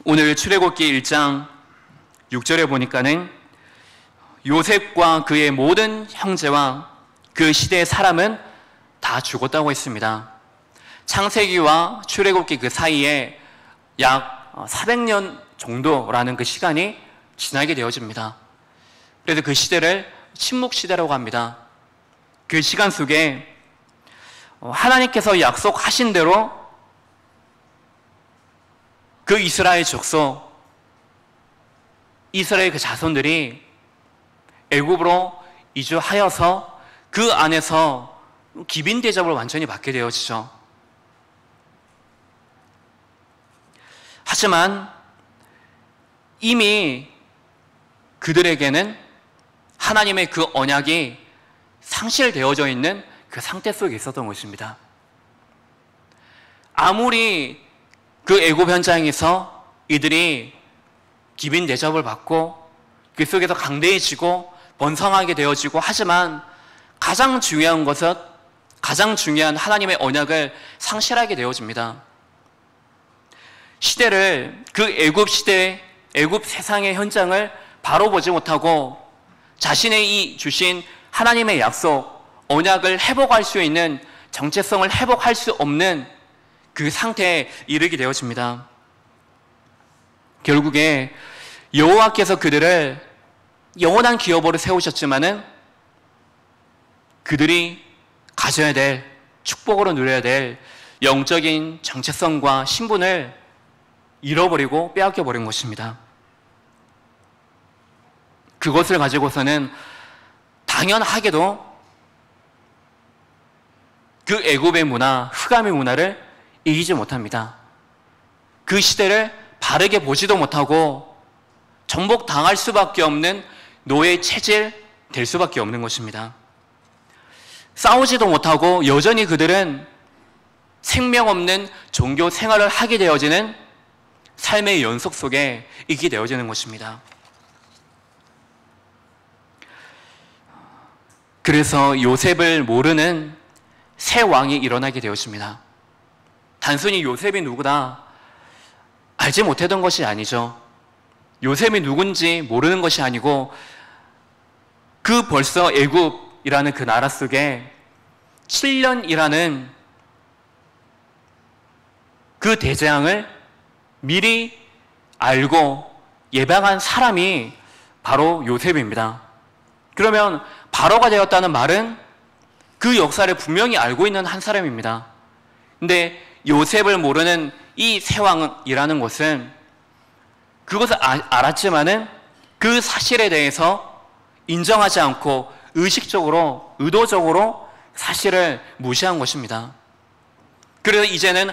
오늘 출애굽기 1장 6절에 보니까는 요셉과 그의 모든 형제와 그 시대의 사람은 다 죽었다고 했습니다. 창세기와 출애굽기 그 사이에 약 400년 정도라는 그 시간이 지나게 되어집니다. 그래서 그 시대를 침묵시대라고 합니다. 그 시간 속에 하나님께서 약속하신 대로 그 이스라엘 족속, 이스라엘 그 자손들이 애굽으로 이주하여서 그 안에서 기빈 대접을 완전히 받게 되어지죠. 하지만 이미 그들에게는 하나님의 그 언약이 상실되어져 있는 그 상태 속에 있었던 것입니다. 아무리 그 애굽 현장에서 이들이 기빈 대접을 받고 그 속에서 강대해지고 번성하게 되어지고 하지만 가장 중요한 것은 가장 중요한 하나님의 언약을 상실하게 되어집니다. 시대를 그 애굽 시대, 애굽 세상의 현장을 바로 보지 못하고 자신의 이 주신 하나님의 약속, 언약을 회복할 수 있는 정체성을 회복할 수 없는 그 상태에 이르게 되어집니다. 결국에 여호와께서 그들을 영원한 기업으로 세우셨지만은 그들이 가져야 될 축복으로 누려야 될 영적인 정체성과 신분을 잃어버리고 빼앗겨버린 것입니다. 그것을 가지고서는 당연하게도 그 애굽의 문화, 흑암의 문화를 이기지 못합니다. 그 시대를 바르게 보지도 못하고 정복당할 수밖에 없는 노예 체질 될 수밖에 없는 것입니다. 싸우지도 못하고 여전히 그들은 생명 없는 종교 생활을 하게 되어지는 삶의 연속 속에 있게 되어지는 것입니다. 그래서 요셉을 모르는 새 왕이 일어나게 되었습니다. 단순히 요셉이 누구다 알지 못했던 것이 아니죠. 요셉이 누군지 모르는 것이 아니고 그 벌써 애굽이라는 그 나라 속에 7년이라는 그 대재앙을 미리 알고 예방한 사람이 바로 요셉입니다. 그러면 바로가 되었다는 말은 그 역사를 분명히 알고 있는 한 사람입니다. 근데 요셉을 모르는 이 세왕이라는 것은 그것을 알았지만은 그 사실에 대해서 인정하지 않고 의식적으로, 의도적으로 사실을 무시한 것입니다. 그래서 이제는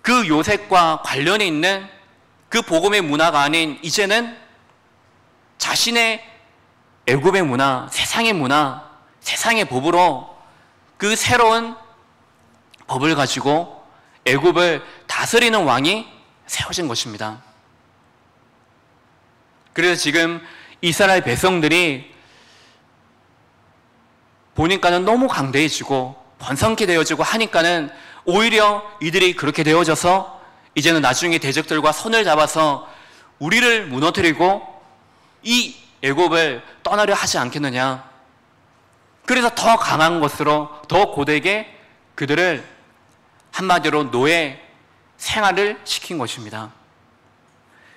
그 요셉과 관련이 있는 그 복음의 문화가 아닌 이제는 자신의 애굽의 문화, 세상의 법으로 그 새로운 법을 가지고 애굽을 다스리는 왕이 세워진 것입니다. 그래서 지금 이스라엘 백성들이 보니까는 너무 강대해지고 번성케 되어지고 하니까는 오히려 이들이 그렇게 되어져서 이제는 나중에 대적들과 손을 잡아서 우리를 무너뜨리고 이 애굽을 떠나려 하지 않겠느냐. 그래서 더 강한 것으로 더 고되게 그들을 한마디로 노예 생활을 시킨 것입니다.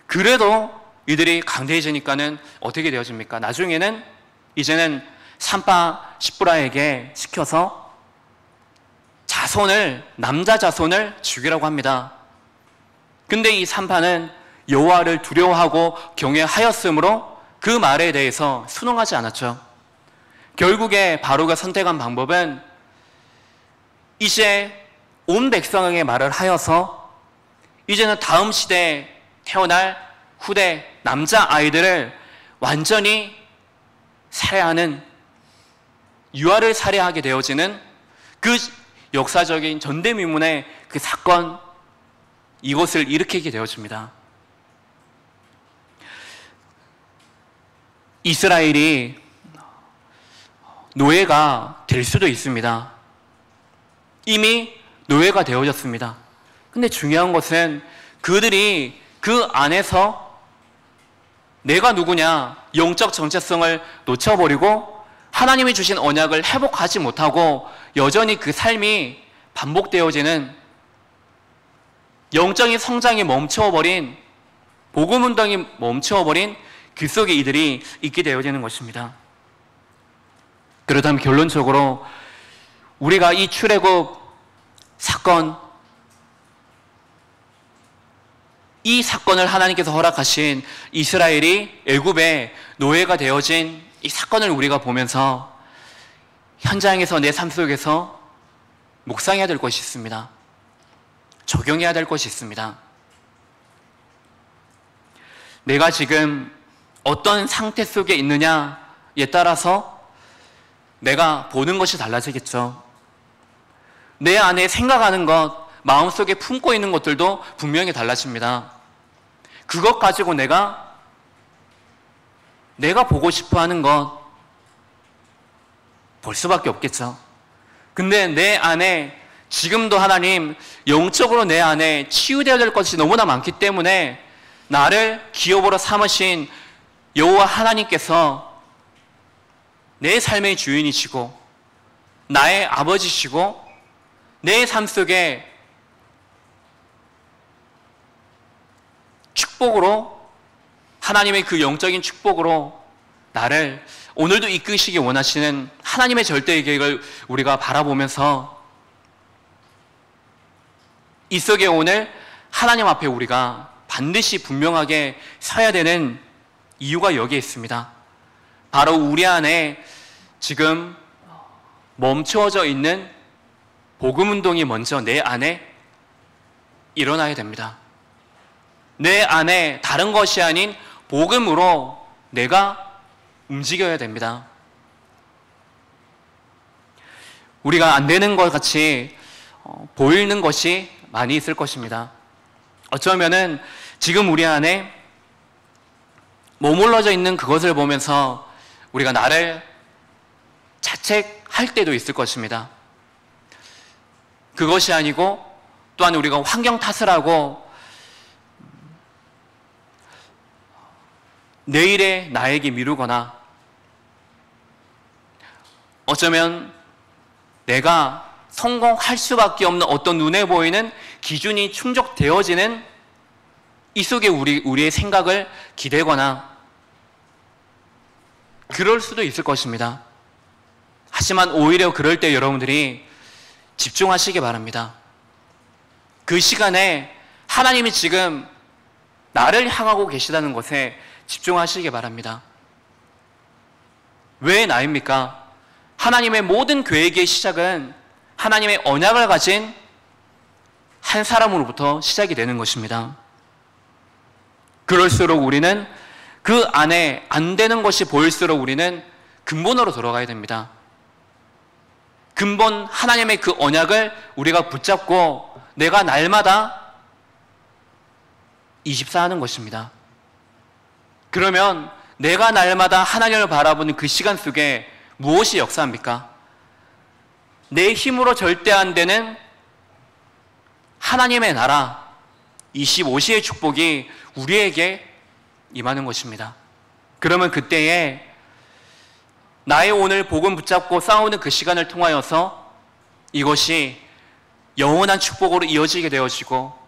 그래도 이들이 강대해지니까는 어떻게 되어집니까? 나중에는 이제는 산파 십부라에게 시켜서 남자 자손을 죽이라고 합니다. 근데 이 산파는 여호와를 두려워하고 경외하였으므로 그 말에 대해서 순응하지 않았죠. 결국에 바로가 선택한 방법은 이제 온 백성에게 말을 하여서 이제는 다음 시대에 태어날 후대 남자 아이들을 완전히 살해하는, 유아를 살해하게 되어지는 그 역사적인 전대미문의 그 사건, 이것을 일으키게 되어집니다. 이스라엘이 노예가 될 수도 있습니다. 이미 노예가 되어졌습니다. 근데 중요한 것은 그들이 그 안에서 내가 누구냐, 영적 정체성을 놓쳐버리고 하나님이 주신 언약을 회복하지 못하고 여전히 그 삶이 반복되어지는, 영적인 성장이 멈춰버린, 복음 운동이 멈춰버린 그 속에 이들이 있게 되어지는 것입니다. 그렇다면 결론적으로 우리가 이 출애굽 사건, 이 사건을 하나님께서 허락하신 이스라엘이 애굽의 노예가 되어진 이 사건을 우리가 보면서 현장에서 내 삶 속에서 묵상해야 될 것이 있습니다. 적용해야 될 것이 있습니다. 내가 지금 어떤 상태 속에 있느냐에 따라서 내가 보는 것이 달라지겠죠. 내 안에 생각하는 것, 마음속에 품고 있는 것들도 분명히 달라집니다. 그것 가지고 내가 보고 싶어 하는 것 볼 수밖에 없겠죠. 근데 내 안에 지금도 하나님 영적으로 내 안에 치유되어야 될 것이 너무나 많기 때문에 나를 기업으로 삼으신 여호와 하나님께서 내 삶의 주인이시고 나의 아버지시고 내 삶 속에 축복으로, 하나님의 그 영적인 축복으로 나를 오늘도 이끄시기 원하시는 하나님의 절대의 계획을 우리가 바라보면서 이 속에 오늘 하나님 앞에 우리가 반드시 분명하게 서야 되는 이유가 여기에 있습니다. 바로 우리 안에 지금 멈추어져 있는 복음 운동이 먼저 내 안에 일어나야 됩니다. 내 안에 다른 것이 아닌 복음으로 내가 움직여야 됩니다. 우리가 안 되는 것 같이 보이는 것이 많이 있을 것입니다. 어쩌면은 지금 우리 안에 머물러져 있는 그것을 보면서 우리가 나를 자책할 때도 있을 것입니다. 그것이 아니고 또한 우리가 환경 탓을 하고 내일의 나에게 미루거나 어쩌면 내가 성공할 수밖에 없는 어떤 눈에 보이는 기준이 충족되어지는 이 속에 우리의 생각을 기대거나 그럴 수도 있을 것입니다. 하지만 오히려 그럴 때 여러분들이 집중하시기 바랍니다. 그 시간에 하나님이 지금 나를 향하고 계시다는 것에 집중하시기 바랍니다. 왜 나입니까? 하나님의 모든 계획의 시작은 하나님의 언약을 가진 한 사람으로부터 시작이 되는 것입니다. 그럴수록 우리는 그 안에 안 되는 것이 보일수록 우리는 근본으로 돌아가야 됩니다. 근본 하나님의 그 언약을 우리가 붙잡고 내가 날마다 24하는 것입니다. 그러면 내가 날마다 하나님을 바라보는 그 시간 속에 무엇이 역사합니까? 내 힘으로 절대 안 되는 하나님의 나라 25시의 축복이 우리에게 임하는 것입니다. 그러면 그때에 나의 오늘 복음 붙잡고 싸우는 그 시간을 통하여서 이것이 영원한 축복으로 이어지게 되어지고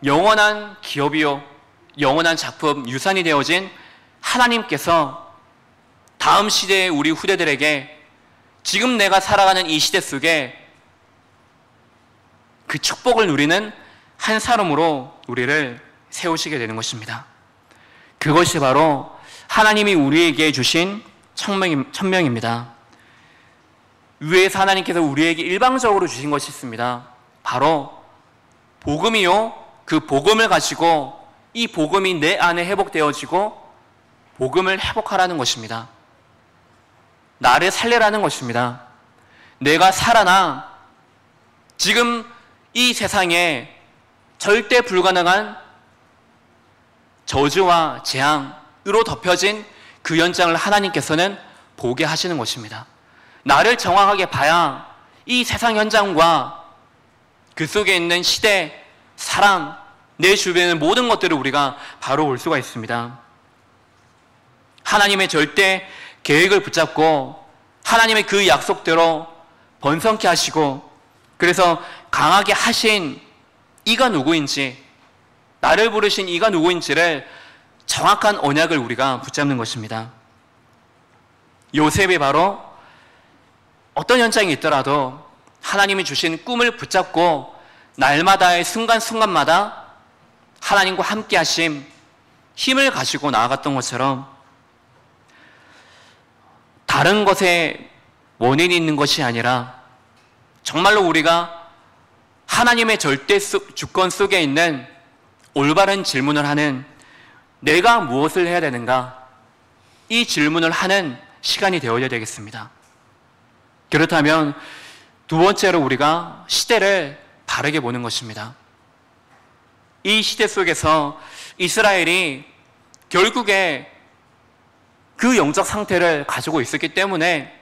영원한 기업이요 영원한 작품, 유산이 되어진 하나님께서 다음 시대의 우리 후대들에게 지금 내가 살아가는 이 시대 속에 그 축복을 누리는 한 사람으로 우리를 세우시게 되는 것입니다. 그것이 바로 하나님이 우리에게 주신 천명입니다. 위에서 하나님께서 우리에게 일방적으로 주신 것이 있습니다. 바로 복음이요, 그 복음을 가지고 이 복음이 내 안에 회복되어지고 복음을 회복하라는 것입니다. 나를 살리라는 것입니다. 내가 살아나 지금 이 세상에 절대 불가능한 저주와 재앙으로 덮여진 그 현장을 하나님께서는 보게 하시는 것입니다. 나를 정확하게 봐야 이 세상 현장과 그 속에 있는 시대, 사람, 내 주변의 모든 것들을 우리가 바로 볼 수가 있습니다. 하나님의 절대 계획을 붙잡고 하나님의 그 약속대로 번성케 하시고, 그래서 강하게 하신 이가 누구인지, 나를 부르신 이가 누구인지를 정확한 언약을 우리가 붙잡는 것입니다. 요셉이 바로 어떤 현장이 있더라도 하나님이 주신 꿈을 붙잡고 날마다의 순간순간마다 하나님과 함께 하심, 힘을 가지고 나아갔던 것처럼 다른 것에 원인이 있는 것이 아니라 정말로 우리가 하나님의 절대 주권 속에 있는 올바른 질문을 하는, 내가 무엇을 해야 되는가, 이 질문을 하는 시간이 되어야 되겠습니다. 그렇다면 두 번째로 우리가 시대를 바르게 보는 것입니다. 이 시대 속에서 이스라엘이 결국에 그 영적 상태를 가지고 있었기 때문에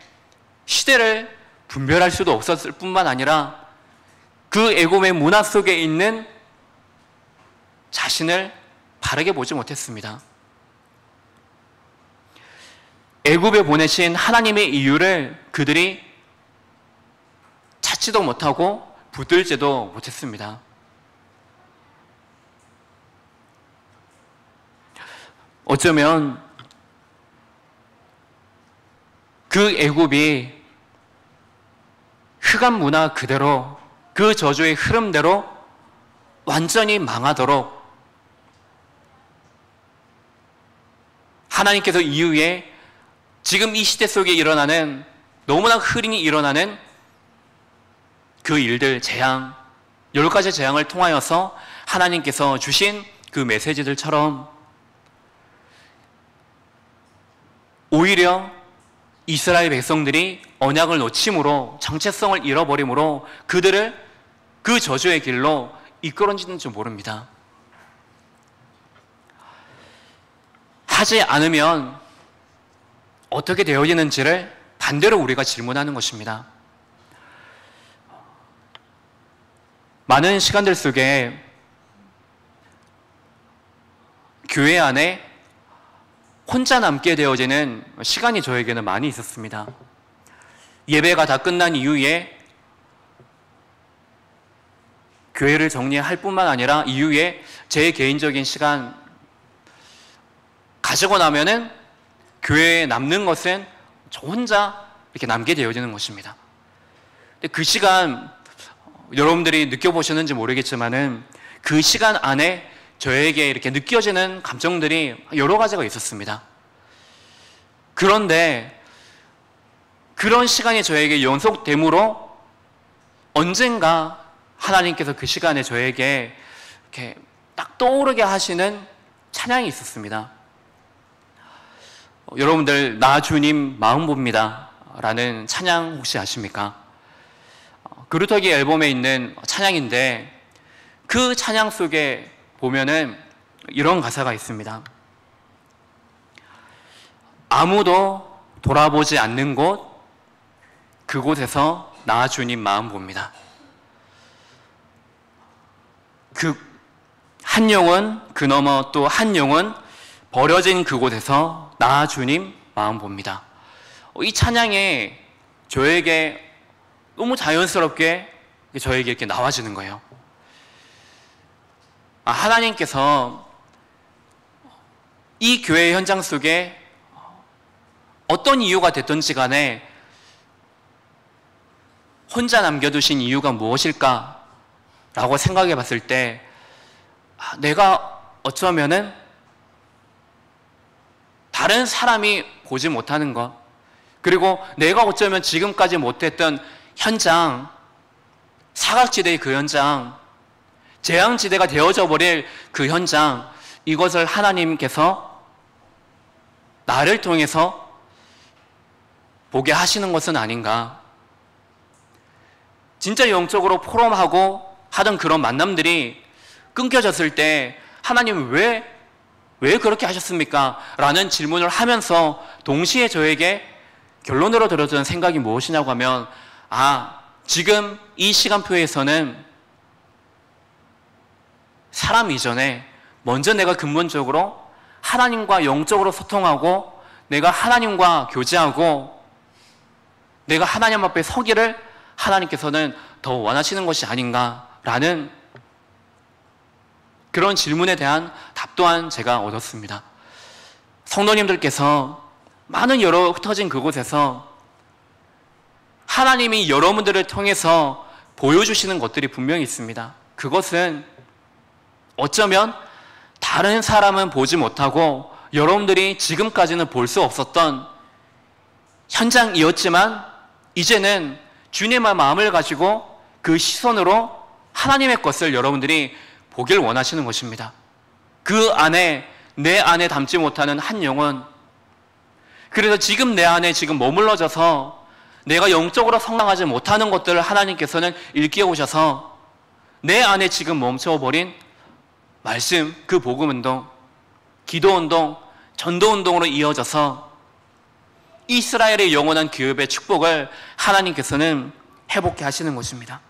시대를 분별할 수도 없었을 뿐만 아니라 그 애굽의 문화 속에 있는 자신을 바르게 보지 못했습니다. 애굽에 보내신 하나님의 이유를 그들이 찾지도 못하고 붙들지도 못했습니다. 어쩌면 그 애굽이 흑암 문화 그대로, 그 저주의 흐름대로 완전히 망하도록 하나님께서 이후에 지금 이 시대 속에 일어나는, 너무나 흐린이 일어나는 그 일들, 재앙, 10가지 재앙을 통하여서 하나님께서 주신 그 메시지들처럼 오히려 이스라엘 백성들이 언약을 놓침으로, 정체성을 잃어버림으로 그들을 그 저주의 길로 이끌어지는 줄 모릅니다. 하지 않으면 어떻게 되어지는지를 반대로 우리가 질문하는 것입니다. 많은 시간들 속에 교회 안에 혼자 남게 되어지는 시간이 저에게는 많이 있었습니다. 예배가 다 끝난 이후에 교회를 정리할 뿐만 아니라 이후에 제 개인적인 시간 가지고 나면은 교회에 남는 것은 저 혼자 이렇게 남게 되어지는 것입니다. 근데 그 시간 여러분들이 느껴보셨는지 모르겠지만은 그 시간 안에 저에게 이렇게 느껴지는 감정들이 여러 가지가 있었습니다. 그런데 그런 시간이 저에게 연속됨으로 언젠가 하나님께서 그 시간에 저에게 이렇게 딱 떠오르게 하시는 찬양이 있었습니다. 여러분들, 나 주님 마음 봅니다 라는 찬양 혹시 아십니까? 그루터기 앨범에 있는 찬양인데 그 찬양 속에 보면은 이런 가사가 있습니다. 아무도 돌아보지 않는 곳, 그곳에서 나 주님 마음 봅니다. 그 한 영혼, 그 너머 또 한 영혼 버려진 그곳에서 나 주님 마음 봅니다. 이 찬양에 저에게 너무 자연스럽게 저에게 이렇게 나와지는 거예요. 하나님께서 이 교회 현장 속에 어떤 이유가 됐든지 간에 혼자 남겨두신 이유가 무엇일까? 라고 생각해 봤을 때 내가 어쩌면은 다른 사람이 보지 못하는 것, 그리고 내가 어쩌면 지금까지 못했던 현장, 사각지대의 그 현장, 재앙지대가 되어져 버릴 그 현장, 이것을 하나님께서 나를 통해서 보게 하시는 것은 아닌가. 진짜 영적으로 포럼하고 하던 그런 만남들이 끊겨졌을 때 하나님 왜 그렇게 하셨습니까? 라는 질문을 하면서 동시에 저에게 결론으로 들어주는 생각이 무엇이냐고 하면 지금 이 시간표에서는 사람 이전에 먼저 내가 근본적으로 하나님과 영적으로 소통하고 내가 하나님과 교제하고 내가 하나님 앞에 서기를 하나님께서는 더 원하시는 것이 아닌가라는 그런 질문에 대한 답 또한 제가 얻었습니다. 성도님들께서 많은 여러 흩어진 그곳에서 하나님이 여러분들을 통해서 보여주시는 것들이 분명히 있습니다. 그것은 어쩌면 다른 사람은 보지 못하고 여러분들이 지금까지는 볼 수 없었던 현장이었지만 이제는 주님의 마음을 가지고 그 시선으로 하나님의 것을 여러분들이 보길 원하시는 것입니다. 그 안에 내 안에 담지 못하는 한 영혼, 그래서 지금 내 안에 지금 머물러져서 내가 영적으로 성장하지 못하는 것들을 하나님께서는 일깨워 오셔서 내 안에 지금 멈춰버린 말씀, 그 복음운동, 기도운동, 전도운동으로 이어져서 이스라엘의 영원한 기업의 축복을 하나님께서는 회복케 하시는 것입니다.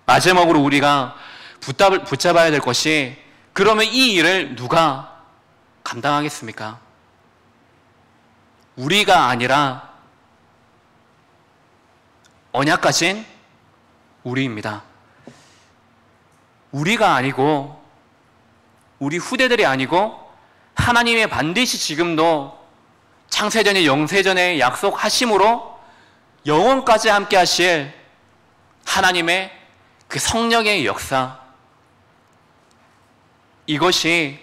마지막으로 우리가 붙잡아야 될 것이, 그러면 이 일을 누가 감당하겠습니까? 우리가 아니라 언약 가진 우리입니다. 우리가 아니고 우리 후대들이 아니고 하나님의 반드시 지금도 창세전에 영세전에 약속하심으로 영원까지 함께 하실 하나님의 그 성령의 역사, 이것이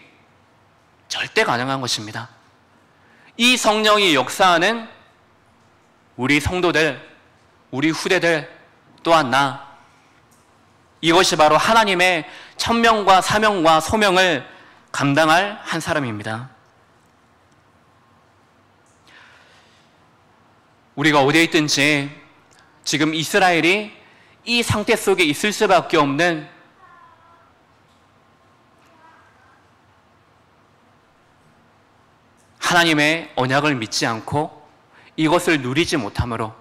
절대 가능한 것입니다. 이 성령이 역사하는 우리 성도들, 우리 후대들, 또한 나, 이것이 바로 하나님의 천명과 사명과 소명을 감당할 한 사람입니다. 우리가 어디에 있든지 지금 이스라엘이 이 상태 속에 있을 수밖에 없는 하나님의 언약을 믿지 않고 이것을 누리지 못함으로,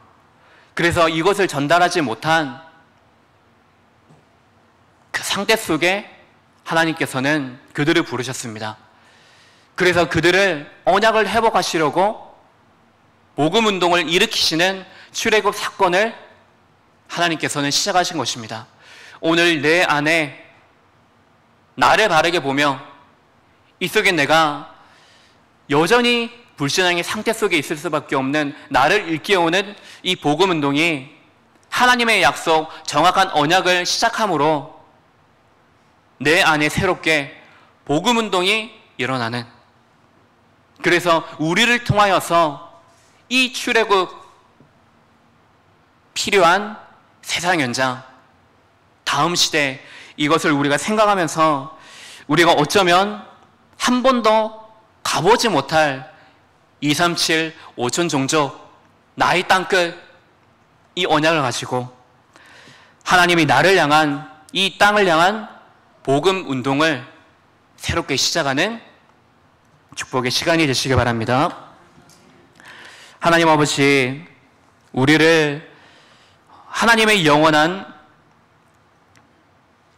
그래서 이것을 전달하지 못한 그 상태 속에 하나님께서는 그들을 부르셨습니다. 그래서 그들을 언약을 회복하시려고 복음운동을 일으키시는 출애굽 사건을 하나님께서는 시작하신 것입니다. 오늘 내 안에 나를 바르게 보며 이 속에 내가 여전히 불신앙의 상태 속에 있을 수밖에 없는 나를 일깨우는 이 복음운동이 하나님의 약속, 정확한 언약을 시작함으로 내 안에 새롭게 복음운동이 일어나는, 그래서 우리를 통하여서 이 출애굽 필요한 세상 현장, 다음 시대, 이것을 우리가 생각하면서 우리가 어쩌면 한 번도 가보지 못할 237 5천 종족, 나의 땅끝, 이 언약을 가지고 하나님이 나를 향한, 이 땅을 향한 복음 운동을 새롭게 시작하는 축복의 시간이 되시기 바랍니다. 하나님 아버지, 우리를 하나님의 영원한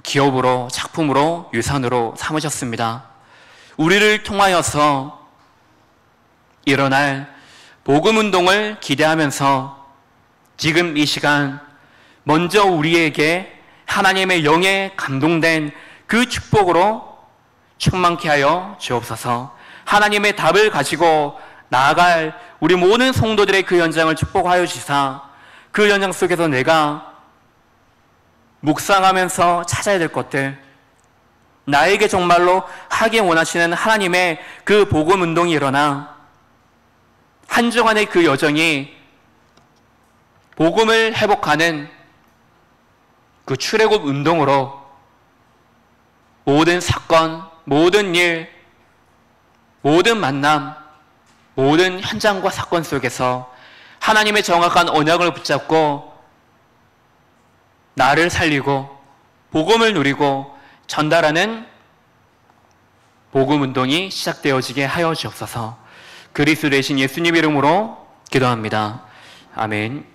기업으로, 작품으로, 유산으로 삼으셨습니다. 우리를 통하여서 일어날 복음운동을 기대하면서 지금 이 시간 먼저 우리에게 하나님의 영에 감동된 그 축복으로 충만케 하여 주옵소서. 하나님의 답을 가지고 나아갈 우리 모든 성도들의 그 현장을 축복하여 주사, 그 현장 속에서 내가 묵상하면서 찾아야 될 것들, 나에게 정말로 하기 원하시는 하나님의 그 복음 운동이 일어나 한 주간의 그 여정이 복음을 회복하는 그 출애굽 운동으로 모든 사건, 모든 일, 모든 만남, 모든 현장과 사건 속에서 하나님의 정확한 언약을 붙잡고 나를 살리고 복음을 누리고 전달하는 복음운동이 시작되어지게 하여 주옵소서. 그리스도 되신 예수님 이름으로 기도합니다. 아멘.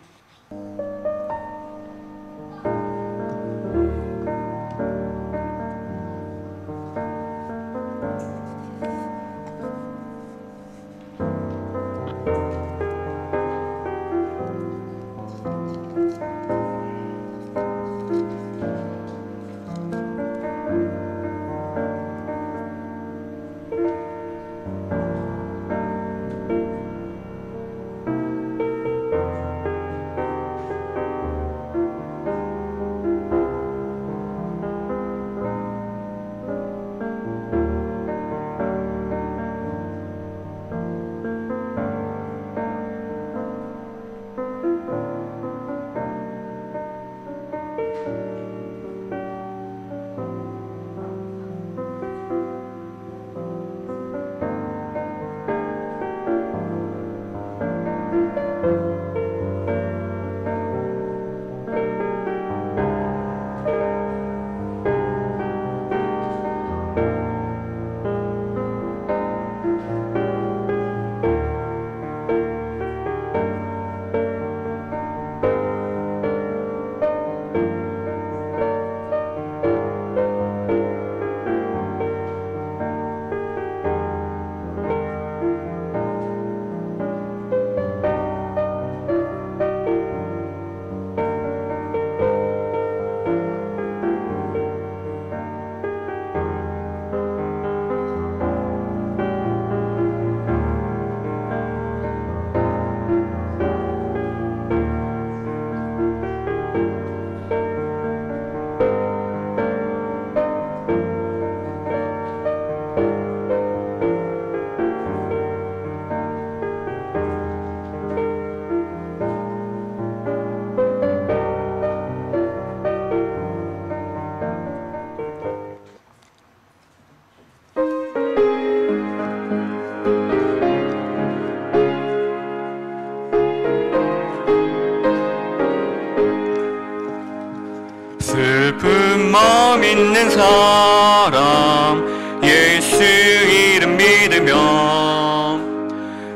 슬픈 마음 있는 사람 예수 이름 믿으며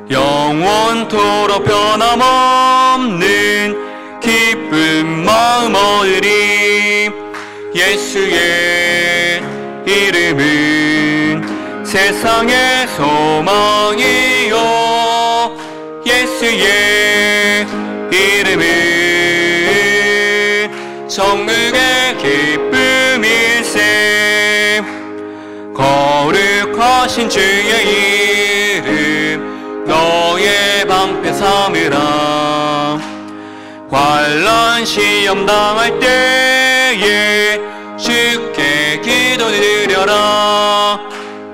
영원토록 변함없는 기쁜 마음 얻으리. 예수의 이름은 세상의 소망이요 예수의 이름은 천국의 기쁨일세. 거룩하신 주의 이름 너의 방패 삼으라. 환난 시험 당할 때에 주께 기도드려라.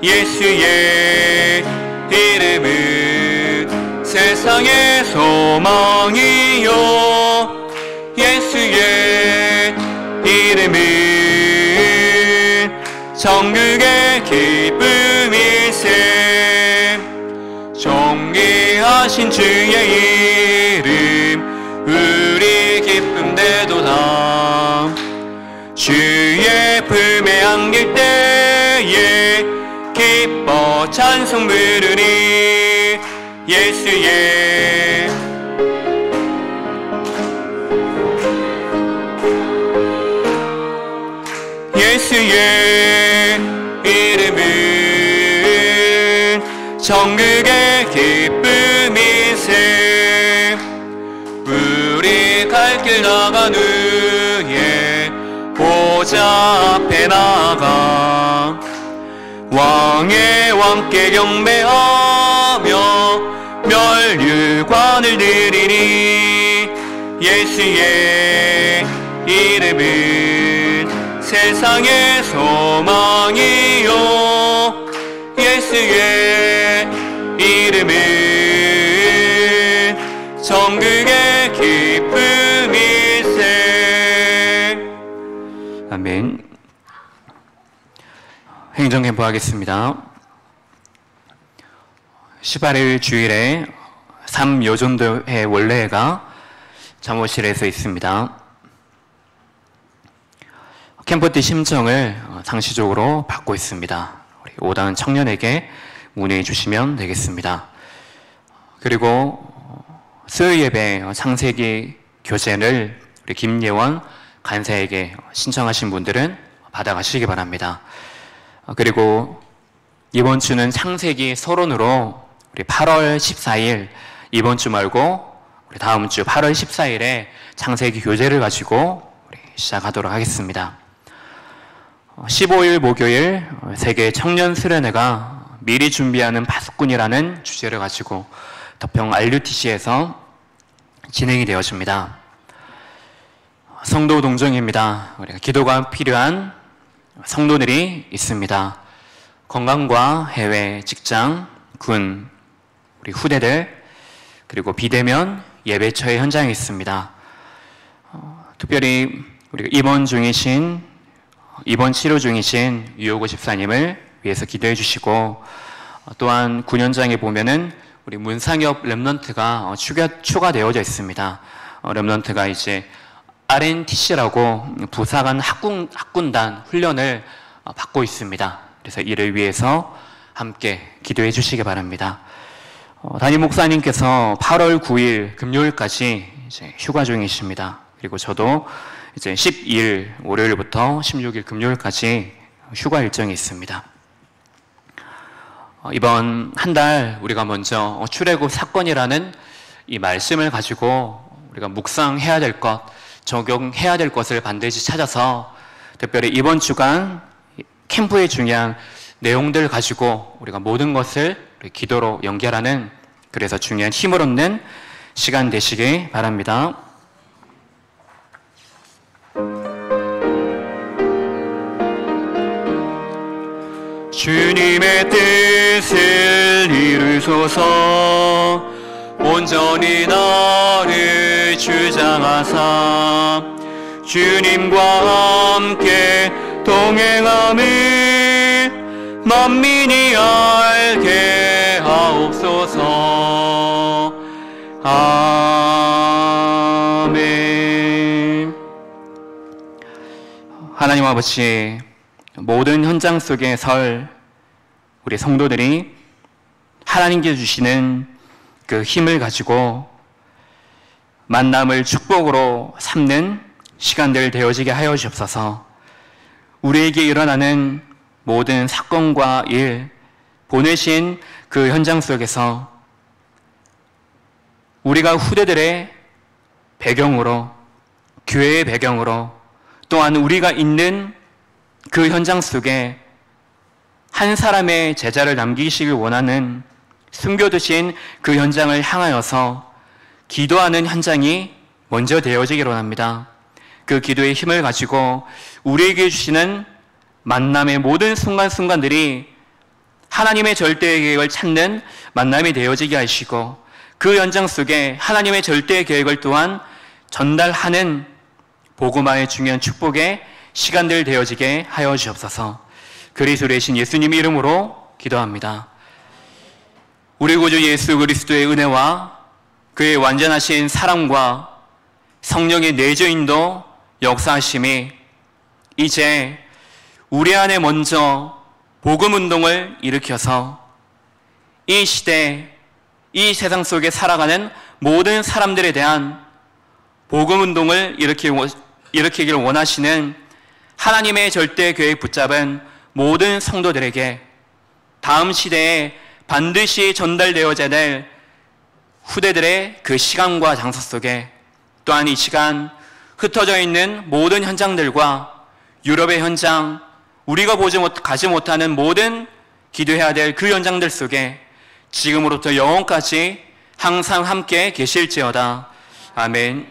예수의 이름은 세상의 소망이요 예수의 이름은 천국의 기쁨일세. 존귀하신 주의 이름 우리 기쁨 되도다. 주의 품에 안길 때에 기뻐 찬송 부르리. 예수의 이름은 천국의 기쁨일세. 우리 갈 길 나간 후에 보좌 앞에 나가 왕의 왕께 경배하며 멸류관을 드리니. 예수의 이름은 세상의 소망이요 예수의 이름은 천국의 기쁨일세. 아멘. 행정행보하겠습니다. 18일 주일에 3요전도회 원래회가 잠옷실에서 있습니다. 캠퍼티 심정을 상시적으로 받고 있습니다. 우리 오단 청년에게 문의해 주시면 되겠습니다. 그리고 수요일 예배 창세기 교재를 우리 김예원 간사에게 신청하신 분들은 받아가시기 바랍니다. 그리고 이번 주는 창세기 서론으로 우리 8월 14일 이번 주 말고 우리 다음 주 8월 14일에 창세기 교재를 가지고 우리 시작하도록 하겠습니다. 15일 목요일 세계 청년 수련회가 미리 준비하는 파수꾼이라는 주제를 가지고 덕평 RUTC에서 진행이 되어집니다. 성도 동정입니다. 우리가 기도가 필요한 성도들이 있습니다. 건강과 해외, 직장, 군, 우리 후대들, 그리고 비대면 예배처의 현장에 있습니다. 특별히 우리가 입원 치료 중이신 유효고 집사님을 위해서 기도해 주시고, 또한 9년장에 보면은 우리 문상엽 랩런트가 추가되어져 있습니다. 랩런트가 이제 RNTC라고 부사관 학군단 훈련을 받고 있습니다. 그래서 이를 위해서 함께 기도해 주시기 바랍니다. 담임 목사님께서 8월 9일 금요일까지 이제 휴가 중이십니다. 그리고 저도 이제 12일 월요일부터 16일 금요일까지 휴가 일정이 있습니다. 이번 한 달 우리가 먼저 출애굽 사건이라는 이 말씀을 가지고 우리가 묵상해야 될 것, 적용해야 될 것을 반드시 찾아서, 특별히 이번 주간 캠프의 중요한 내용들 가지고 우리가 모든 것을 기도로 연결하는, 그래서 중요한 힘을 얻는 시간 되시기 바랍니다. 주님의 뜻을 이루소서. 온전히 나를 주장하사 주님과 함께 동행함을 만민이 알게 하옵소서. 아멘. 하나님 아버지, 모든 현장 속에 설 우리 성도들이 하나님께 주시는 그 힘을 가지고 만남을 축복으로 삼는 시간들 되어지게 하여 주옵소서. 우리에게 일어나는 모든 사건과 일, 보내신 그 현장 속에서 우리가 후대들의 배경으로, 교회의 배경으로, 또한 우리가 있는 그 현장 속에 한 사람의 제자를 남기시길 원하는, 숨겨두신 그 현장을 향하여서 기도하는 현장이 먼저 되어지기를 원합니다. 그 기도의 힘을 가지고 우리에게 주시는 만남의 모든 순간순간들이 하나님의 절대의 계획을 찾는 만남이 되어지게 하시고, 그 현장 속에 하나님의 절대의 계획을 또한 전달하는 복음화의 중요한 축복의 시간들 되어지게 하여 주옵소서. 그리스도의 대신 예수님의 이름으로 기도합니다. 우리 구주 예수 그리스도의 은혜와 그의 완전하신 사랑과 성령의 내주인도 역사하심이 이제 우리 안에 먼저 복음운동을 일으켜서 이 시대, 이 세상 속에 살아가는 모든 사람들에 대한 복음운동을 일으키기를 원하시는 하나님의 절대 계획 붙잡은 모든 성도들에게 다음 시대에 반드시 전달되어야 될 후대들의 그 시간과 장소 속에, 또한 이 시간 흩어져 있는 모든 현장들과 유럽의 현장, 우리가 가지 못하는 모든 기도해야 될 그 현장들 속에 지금으로부터 영원까지 항상 함께 계실지어다. 아멘.